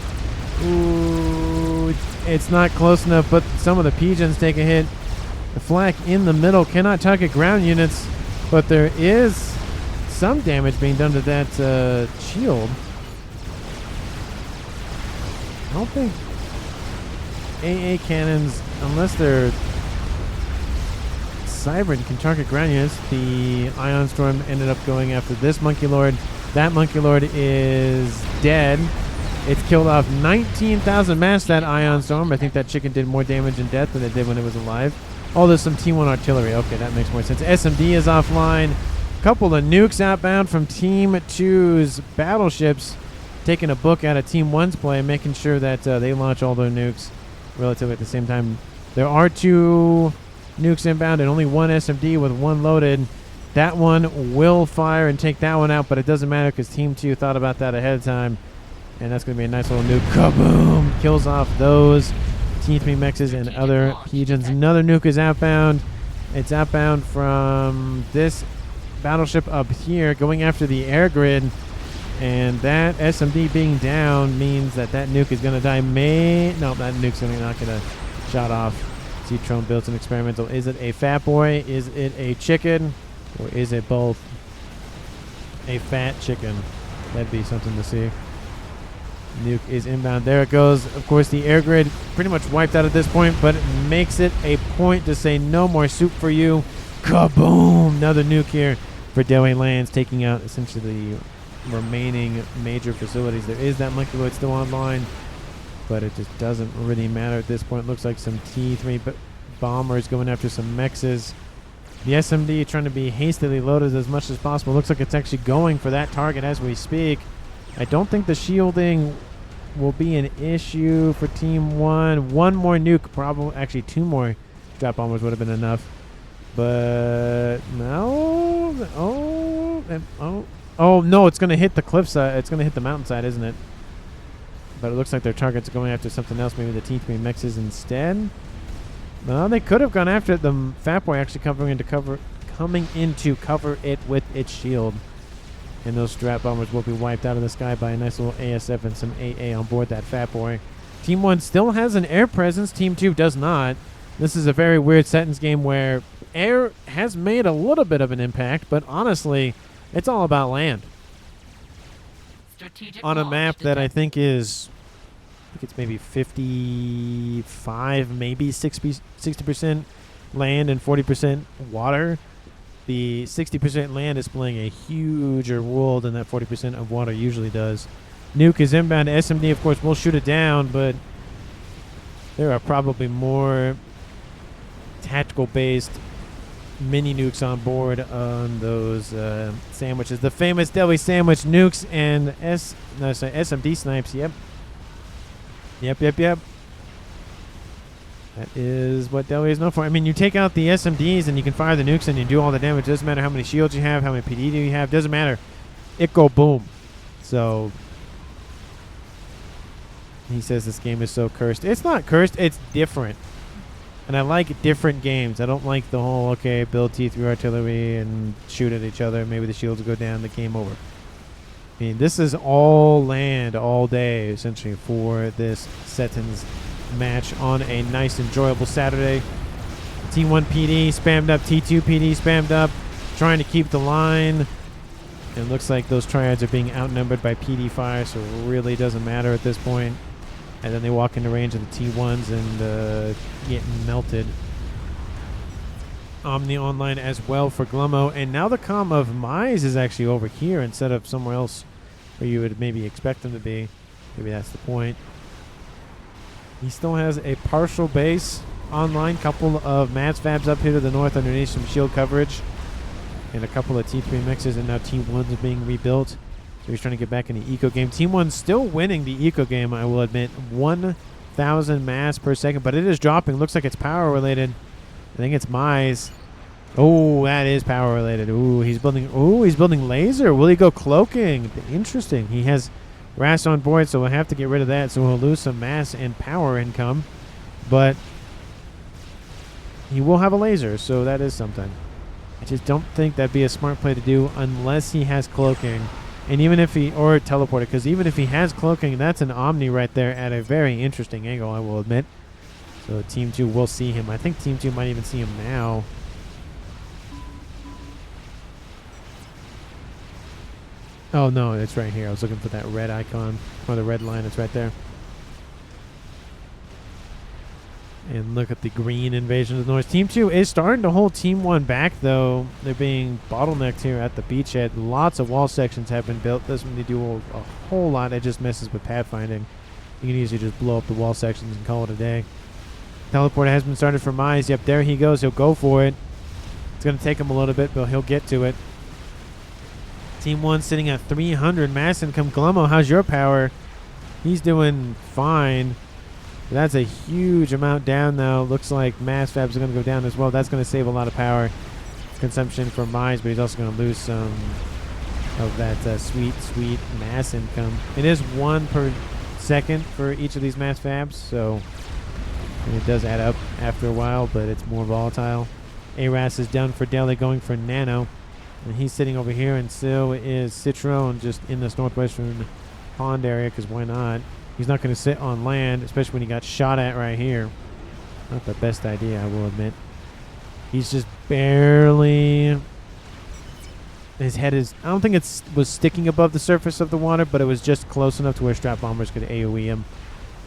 Ooh, it's not close enough, but some of the pigeons take a hit. The flak in the middle cannot target ground units, but there is some damage being done to that shield. I don't think AA cannons, unless they're Cybrid, can target ground units. The Ion Storm ended up going after this Monkey Lord. That Monkey Lord is dead. It's killed off 19,000 mass, that Ion Storm. I think that chicken did more damage in death than it did when it was alive. Oh, there's some Team 1 artillery. Okay, that makes more sense. SMD is offline. Couple of nukes outbound from Team 2's battleships, taking a book out of Team 1's play, making sure that they launch all their nukes relatively at the same time. There are 2 nukes inbound and only 1 SMD with 1 loaded. That one will fire and take that one out, but it doesn't matter because Team 2 thought about that ahead of time. And that's going to be a nice little nuke. Kaboom! Kills off those T3 mexes and other Pigeons. Another nuke is outbound. It's outbound from this battleship up here going after the air grid. And that SMD being down means that nuke is going to die. No, that nuke's not going to shot off. Seton builds an experimental. Is it a fat boy? Is it a chicken? Or is it both? A fat chicken. That'd be something to see. Nuke is inbound. There it goes. Of course, the air grid pretty much wiped out at this point, but it makes it a point to say no more soup for you. Kaboom! Another nuke here for Delhi Lands, taking out essentially the remaining major facilities. There is that moleculoid still online, but it just doesn't really matter at this point. Looks like some T3 bombers going after some mexes. The SMD trying to be hastily loaded as much as possible. Looks like it's actually going for that target as we speak. I don't think the shielding will be an issue for Team 1. One more nuke, probably, actually 2 more drop bombers would have been enough. But no. Oh no, it's going to hit the cliffside. It's going to hit the mountainside, isn't it? But it looks like their targets are going after something else, maybe the T3 mexes instead. No, they could have gone after it. The Fat Boy actually coming into cover it with its shield. And those strap bombers will be wiped out of the sky by a nice little ASF and some AA on board that Fat Boy. Team 1 still has an air presence. Team 2 does not. This is a very weird Seton's game where air has made a little bit of an impact, but honestly, it's all about land. On a map that I think is, it's maybe 55, maybe 60% land and 40% water. The 60% land is playing a huger role than that 40% of water usually does. Nuke is inbound. SMD, of course, will shoot it down, but there are probably more tactical-based mini nukes on board on those sandwiches. The famous deli sandwich nukes and SMD snipes. Yep. That is what Delhi is known for. I mean, you take out the SMDs and you can fire the nukes and you do all the damage. Doesn't matter how many shields you have, how many PD do you have. Doesn't matter. It go boom. So he says this game is so cursed. It's not cursed. It's different. And I like different games. I don't like the whole, okay, build T3 artillery and shoot at each other. Maybe the shields will go down. The game over. I mean, this is all land all day, essentially, for this Seton's match on a nice, enjoyable Saturday. T1 PD spammed up, T2 PD spammed up, trying to keep the line. It looks like those triads are being outnumbered by PD fire, so it really doesn't matter at this point. And then they walk into range of the T1s and get melted. Omni online as well for Glummo. And now the comm of Mize is actually over here instead of somewhere else where you would maybe expect them to be. Maybe that's the point. He still has a partial base online. Couple of Mats Fabs up here to the north underneath some shield coverage. And a couple of T3 mixes, and now Team 1's being rebuilt. So he's trying to get back in the eco game. Team 1's still winning the eco game, I will admit. 1,000 mass per second, but it is dropping. Looks like it's power related. I think it's Mize. Oh, that is power related. Ooh, he's building laser. Will he go cloaking? Interesting. He has Ras on board, so we'll have to get rid of that. So we'll lose some mass and power income. But he will have a laser, so that is something. I just don't think that'd be a smart play to do unless he has cloaking. And even if he, or teleported, because even if he has cloaking, that's an Omni right there at a very interesting angle, I will admit. So Team 2 will see him. I think Team 2 might even see him now. Oh, no, it's right here. I was looking for that red icon, or the red line. It's right there. And look at the green invasion of the north. Team 2 is starting to hold Team 1 back, though. They're being bottlenecked here at the beachhead. Lots of wall sections have been built. Doesn't really do a whole lot. It just messes with pathfinding. You can easily just blow up the wall sections and call it a day. Teleporter has been started for Mize. Yep, there he goes. He'll go for it. It's going to take him a little bit, but he'll get to it. Team 1 sitting at 300 mass income. Glummo, how's your power? He's doing fine. That's a huge amount down, though. Looks like mass fabs are going to go down as well. That's going to save a lot of power. consumption for mines, but he's also going to lose some of that sweet mass income. It is 1 per second for each of these mass fabs, so it does add up after a while, but it's more volatile. ARAS is done for Delhi, going for Nano, and he's sitting over here, and so is Seton, just in this northwestern pond area, because why not? He's not going to sit on land, especially when he got shot at right here. Not the best idea, I will admit. He's just barely... His head is... I don't think it was sticking above the surface of the water, but it was just close enough to where strap bombers could AoE him.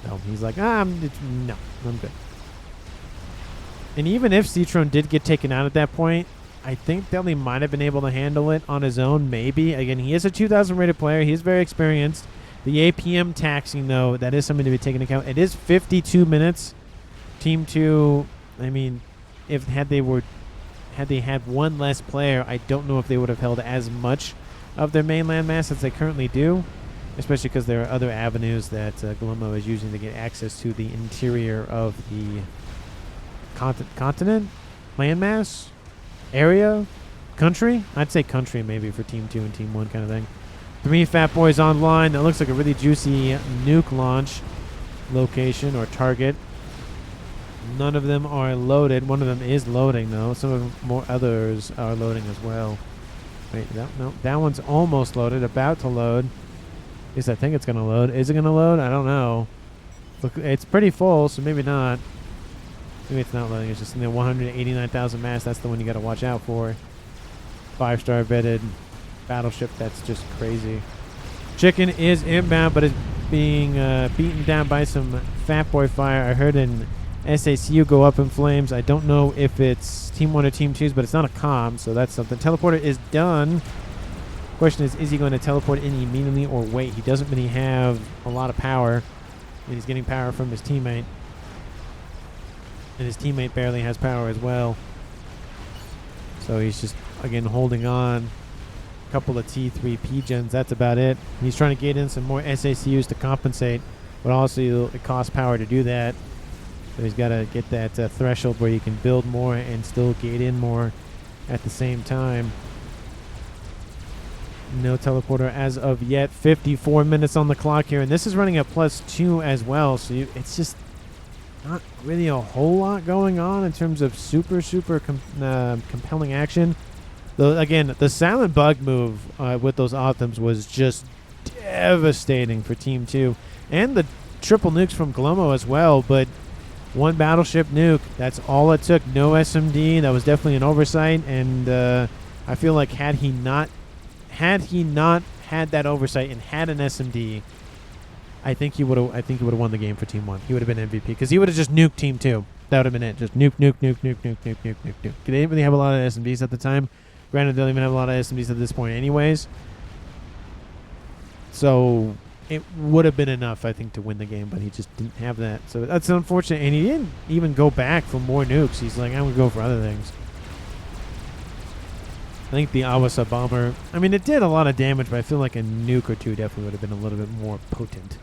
So he's like, no, I'm good. And even if Seton did get taken out at that point, I think Delhi might have been able to handle it on his own, maybe. Again, he is a 2,000 rated player. He's very experienced. The APM taxing, though, that is something to be taken into account. It is 52 minutes. Team 2, I mean, had they had one less player, I don't know if they would have held as much of their mainland mass as they currently do, especially because there are other avenues that Glomo is using to get access to the interior of the continent, landmass, area, country. I'd say country maybe for Team 2 and Team 1 kind of thing. 3 Fat Boys online. That looks like a really juicy nuke launch location or target. None of them are loaded. One of them is loading, though. Some of them, more others are loading as well. Wait, no, that one's almost loaded, about to load. At least I think it's going to load. Is it going to load? I don't know. Look, it's pretty full, so maybe not. Maybe it's not loading. It's just in the 189,000 mass. That's the one you got to watch out for. 5-star vetted battleship. That's just crazy. Chicken is inbound, but is being beaten down by some Fat Boy fire. I heard an SACU go up in flames. I don't know if it's Team 1 or Team 2's, but it's not a comm, so that's something. Teleporter is done. Question is he going to teleport in immediately or wait? He doesn't really have a lot of power, and he's getting power from his teammate. And his teammate barely has power as well. So he's just, again, holding on. A couple of T3 gens, that's about it. He's trying to get in some more SACUs to compensate, but also it costs power to do that. So he's got to get that threshold where you can build more and still gate in more at the same time. No teleporter as of yet. 54 minutes on the clock here, and this is running at +2 as well. So it's just not really a whole lot going on in terms of super compelling action. Though again, the silent bug move with those Optims was just devastating for Team 2, and the triple nukes from Glomo as well. But one battleship nuke, that's all it took. No SMD. That was definitely an oversight, and I feel like had he not had that oversight and had an SMD, I think he would have won the game for Team 1. He would have been MVP because he would have just nuked Team 2. That would have been it. Just nuke. They didn't really have a lot of SMDs at the time. Granted, they don't even have a lot of SMDs at this point anyways. So it would have been enough, I think, to win the game, but he just didn't have that. So that's unfortunate. And he didn't even go back for more nukes. He's like, I'm going to go for other things. I think the Awasa bomber, I mean, it did a lot of damage, but I feel like a nuke or two definitely would have been a little bit more potent.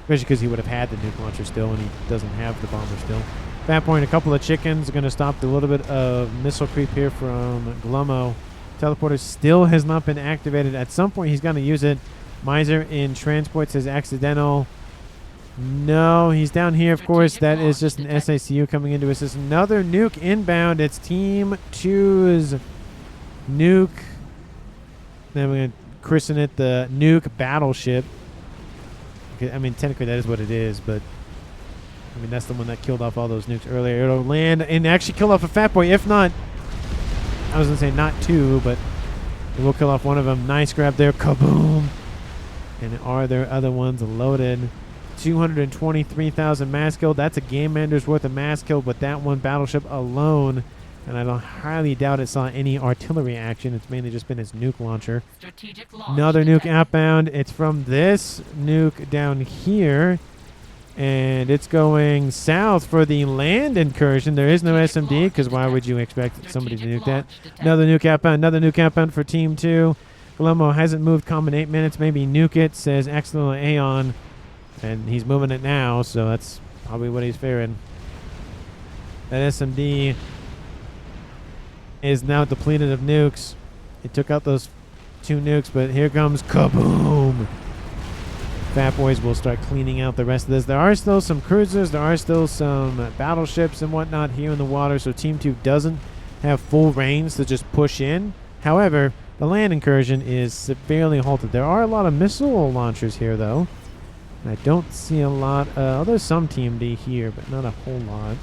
Especially because he would have had the nuke launcher still, and he doesn't have the bomber still. At that point, a couple of chickens are going to stop the little bit of missile creep here from Glomo. Teleporter still has not been activated. At some point, he's going to use it. Miser in transport says accidental. No, he's down here, of course. That is just an SACU coming into assist. Another nuke inbound. It's Team 2's nuke. Then we're going to christen it the nuke battleship. I mean, technically that is what it is, but I mean, that's the one that killed off all those nukes earlier. It'll land and actually kill off a Fat Boy. If not, I was going to say not two, but it will kill off one of them. Nice grab there. Kaboom. And are there other ones loaded? 223,000 mass kill. That's a game ender's worth of mass kill, but that one battleship alone, and I don't highly doubt it saw any artillery action. It's mainly just been its nuke launcher. Another nuke outbound. It's from this nuke down here, and it's going south for the land incursion. There is no SMD, because why would you expect somebody to nuke that? Another nuke outbound. Another nuke outbound for Team 2. Glomo hasn't moved comm in 8 minutes. Maybe nuke it, says accidental Aeon. And he's moving it now, so that's probably what he's fearing. That SMD is now depleted of nukes. It took out those 2 nukes, but here comes kaboom. Fat Boys will start cleaning out the rest of this. There are still some cruisers. There are still some battleships and whatnot here in the water, so Team 2 doesn't have full range to just push in. However, the land incursion is severely halted. There are a lot of missile launchers here, though. I don't see a lot. There's some TMD here, but not a whole lot.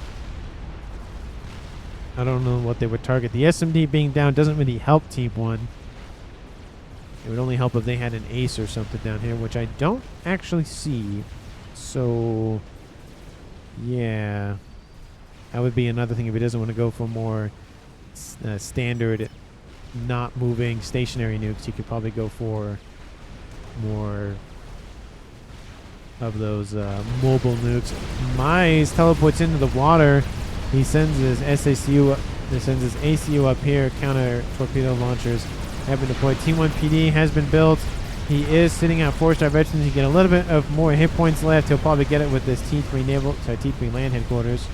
I don't know what they would target. The SMD being down doesn't really help Team 1. It would only help if they had an ace or something down here, which I don't actually see. So, yeah. That would be another thing if he doesn't want to go for more standard, not moving, stationary nukes. He could probably go for more of those mobile nukes. Mize teleports into the water. He sends his SACU, sends his ACU up here. Counter torpedo launchers have been deployed. T1 PD has been built. He is sitting at 4-star veterans. You get a little bit of more hit points left. He'll probably get it with this T3 land headquarters.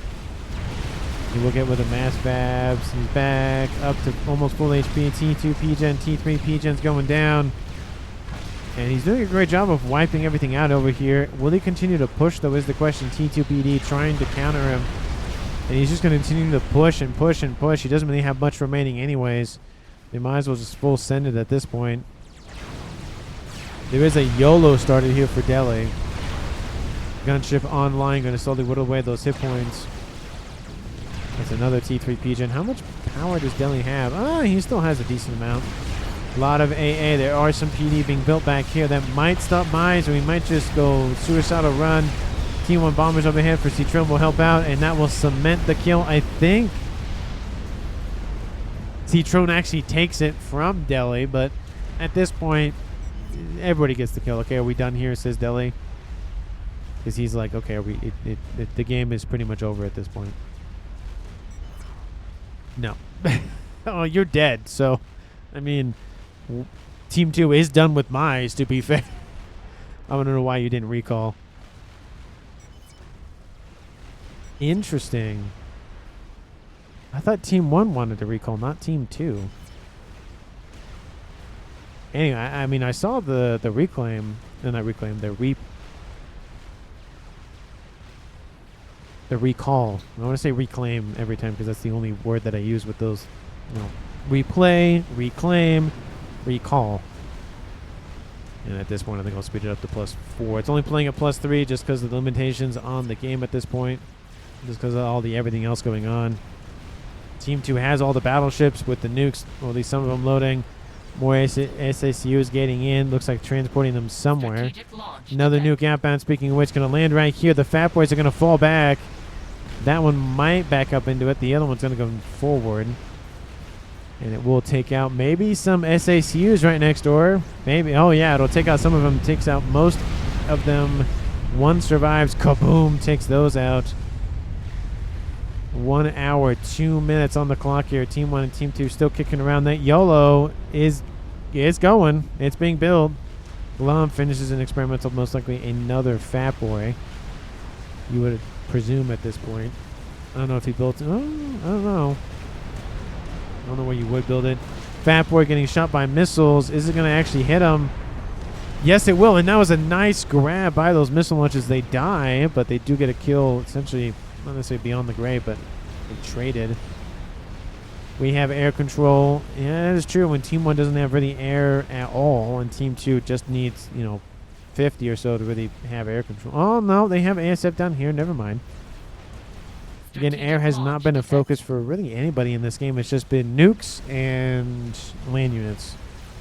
He will get with the mass Babs. He's back up to almost full HP. T2 PGen, T3 PGen's going down. And he's doing a great job of wiping everything out over here. Will he continue to push, though, is the question. T2 PD trying to counter him. And he's just going to continue to push and push and push. He doesn't really have much remaining anyways. They might as well just full send it at this point. There is a YOLO started here for Delhi. Gunship online, going to slowly whittle away those hit points. That's another T3 PGen. How much power does Delhi have? Oh, he still has a decent amount. A lot of AA. There are some PD being built back here that might stop Mize, or we might just go suicidal run. T1 bombers overhead for Seton will help out, and that will cement the kill, I think. Seton actually takes it from Delhi, but at this point, everybody gets the kill. Okay, are we done here, says Delhi. Because he's like, okay, the game is pretty much over at this point. No. Oh, you're dead. So, I mean, Team 2 is done with Mize, to be fair. I don't know why you didn't recall. Interesting. I thought Team 1 wanted to recall, not Team 2. Anyway, I mean, I saw the reclaim, not reclaim, the recall. I want to say reclaim every time because that's the only word that I use with those. You know, replay, reclaim, recall. And at this point, I think I'll speed it up to +4. It's only playing at +3 just because of the limitations on the game at this point. Just because of all the everything else going on. Team 2 has all the battleships with the nukes, or at least some of them loading. More SACUs getting in. Looks like transporting them somewhere. Another nuke outbound, speaking of which, going to land right here. The Fat Boys are going to fall back. That one might back up into it. The other one's going to go forward. And it will take out maybe some SACUs right next door. Maybe. Oh, yeah. It'll take out some of them. Takes out most of them. One survives. Kaboom. Takes those out. 1 hour, 2 minutes on the clock here. Team 1 and Team 2 still kicking around. That YOLO is going. It's being built. Glum finishes an experimental, most likely another Fat Boy. You would presume at this point. I don't know if he built it. Oh, I don't know. I don't know where you would build it. Fat Boy getting shot by missiles. Is it going to actually hit him? Yes, it will. And that was a nice grab by those missile launches. They die, but they do get a kill, essentially, not necessarily beyond the grave, but they traded. We have air control. Yeah, that is true. When Team 1 doesn't have really air at all, and Team 2 just needs, 50 or so to really have air control. Oh, no, they have ASF down here. Never mind. Again, air has not been a focus for really anybody in this game. It's just been nukes and land units.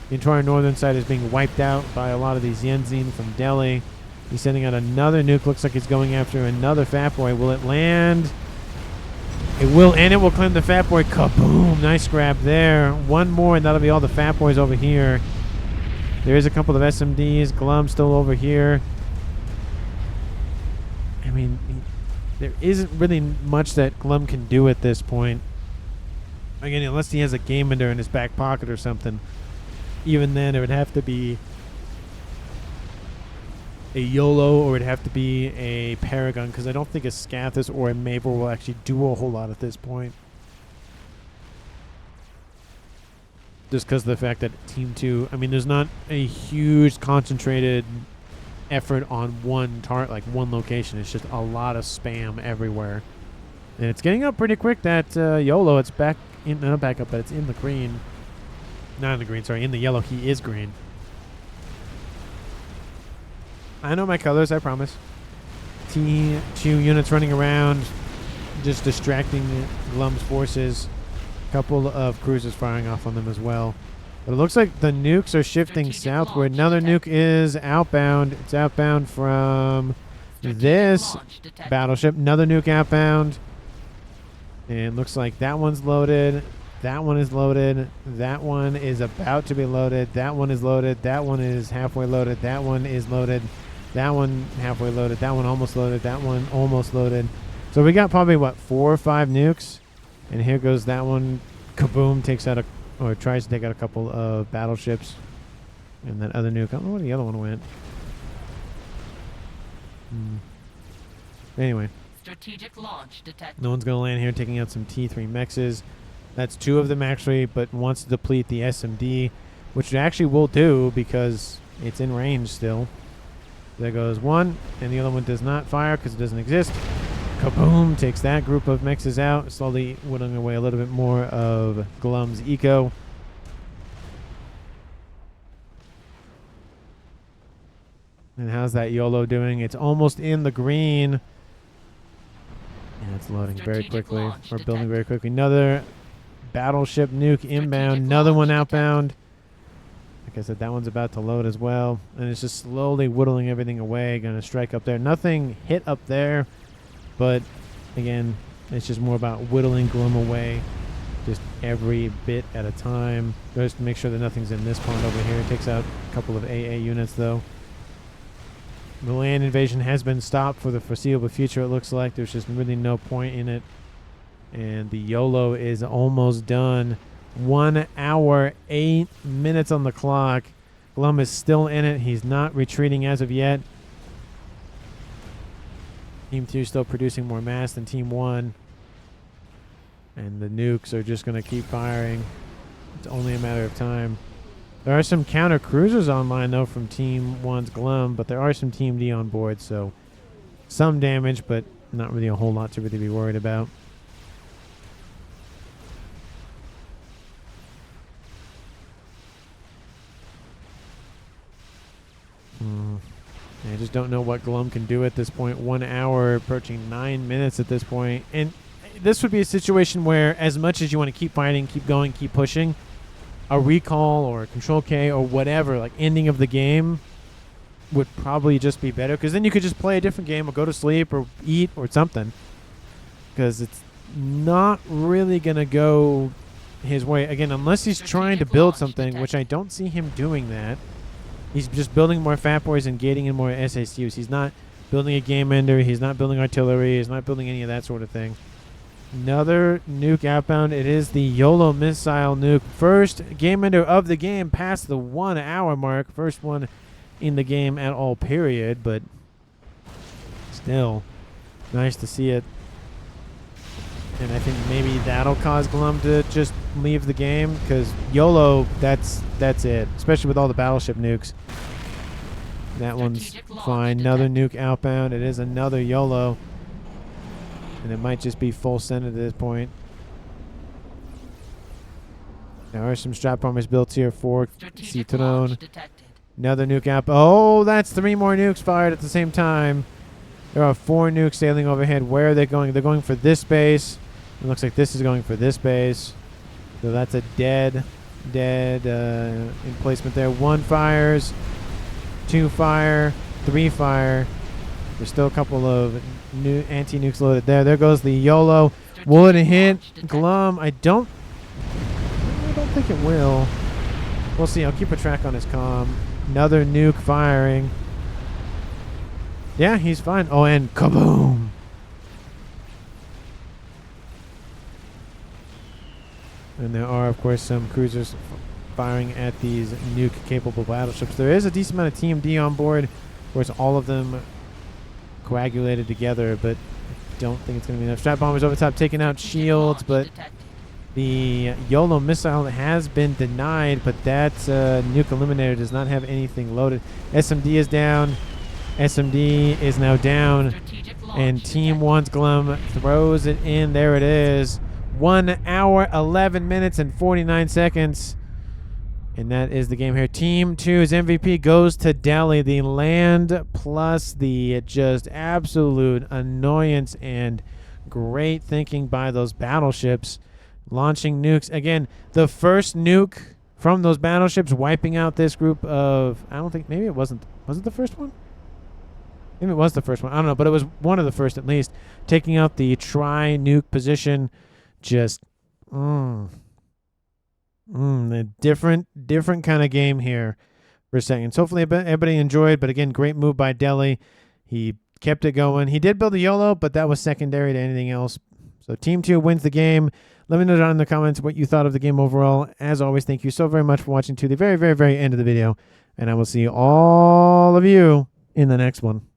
The entire northern side is being wiped out by a lot of these Yenzin from Delhi. He's sending out another nuke. Looks like he's going after another Fat Boy. Will it land? It will, and it will claim the Fat Boy. Kaboom! Nice grab there. One more, and that'll be all the Fat Boys over here. There is a couple of SMDs. Glum still over here. I mean, there isn't really much that Glum can do at this point. Again, unless he has a game ender in his back pocket or something. Even then, it would have to be a YOLO or it'd have to be a Paragon, because I don't think a Scathis or a Naval will actually do a whole lot at this point. Just because of the fact that Team 2, I mean, there's not a huge concentrated effort on one one location. It's just a lot of spam everywhere. And it's getting up pretty quick, that YOLO. It's back in, not back up, but it's in the green. Not in the green, sorry, in the yellow. He is green. I know my colors, I promise. T2 units running around, just distracting Glum's forces. Couple of cruisers firing off on them as well. But it looks like the nukes are shifting southward. Another nuke is outbound. It's outbound from this battleship. Another nuke outbound. And looks like that one's loaded. That one is loaded. That one is about to be loaded. That one is loaded. That one is halfway loaded. That one is loaded. That one halfway loaded. That one almost loaded. That one almost loaded. So we got probably, what, 4 or 5 nukes? And here goes that one. Kaboom, takes out or tries to take out a couple of battleships. And that other nuke, I don't know where the other one went. Anyway. Strategic launch detected. No one's going to land here, taking out some T3 mexes. That's 2 of them actually, but wants to deplete the SMD, which it actually will do because it's in range still. There goes one, and the other one does not fire because it doesn't exist. Kaboom, takes that group of mexes out, slowly whittling away a little bit more of Glum's eco. And how's that YOLO doing? It's almost in the green. And it's loading very quickly. We're building very quickly. Another battleship nuke inbound. Another one outbound. Like I said, that one's about to load as well. And it's just slowly whittling everything away. Going to strike up there. Nothing hit up there. But, again, it's just more about whittling Glum away just every bit at a time. Just to make sure that nothing's in this pond over here. It takes out a couple of AA units, though. The land invasion has been stopped for the foreseeable future, it looks like. There's just really no point in it. And the YOLO is almost done. 1 hour, 8 minutes on the clock. Glum is still in it. He's not retreating as of yet. Team 2 still producing more mass than Team 1. And the nukes are just going to keep firing. It's only a matter of time. There are some counter cruisers online, though, from Team 1's Glum, but there are some Team D on board, so some damage, but not really a whole lot to really be worried about. I just don't know what Glum can do at this point. 1 hour, approaching 9 minutes at this point. And this would be a situation where, as much as you want to keep fighting, keep going, keep pushing, a recall or a control K or whatever, like ending of the game, would probably just be better. Because then you could just play a different game or go to sleep or eat or something. Because it's not really going to go his way. Again, unless he's trying to build something, which I don't see him doing that. He's just building more Fat Boys and gating in more SACUs. He's not building a game ender. He's not building artillery. He's not building any of that sort of thing. Another nuke outbound. It is the YOLO missile nuke. First game ender of the game past the 1 hour mark. First one in the game at all, period. But still, nice to see it. And I think maybe that'll cause Glum to just leave the game, because YOLO, that's it. Especially with all the battleship nukes. That one's fine. Another nuke outbound. It is another YOLO. And it might just be full send at this point. There are some strap bombers built here for Seton. Another nuke out. Oh, that's 3 more nukes fired at the same time. There are 4 nukes sailing overhead. Where are they going? They're going for this base. It looks like this is going for this base. So that's a dead emplacement there. 1 fires, 2 fire, 3 fire. There's still a couple of new anti-nukes loaded there. There goes the YOLO. Will it hit Glum? I don't think it will. We'll see. I'll keep a track on his comm. Another nuke firing. Yeah, he's fine. Oh, and kaboom. And there are, of course, some cruisers firing at these nuke-capable battleships. There is a decent amount of Team D on board. Of course, all of them coagulated together, but I don't think it's going to be enough. Strat bombers over top taking out shields, but the YOLO missile has been denied, but that nuke eliminator does not have anything loaded. SMD is down. SMD is now down. And Team 1's Glum throws it in. There it is. 1 hour, 11 minutes, and 49 seconds. And that is the game here. Team 2's MVP goes to Delhi. The land plus the just absolute annoyance and great thinking by those battleships. Launching nukes. Again, the first nuke from those battleships wiping out this group of... I don't think... Maybe it wasn't... Was it the first one? Maybe it was the first one. I don't know, but it was one of the first at least. Taking out the tri-nuke position. Just... a different kind of game here for a second. So hopefully everybody enjoyed, but again, great move by Delhi. He kept it going. He did build a YOLO, but that was secondary to anything else. So Team 2 wins the game. Let me know down in the comments what you thought of the game overall. As always, thank you so very much for watching to the very, very, very end of the video, and I will see all of you in the next one.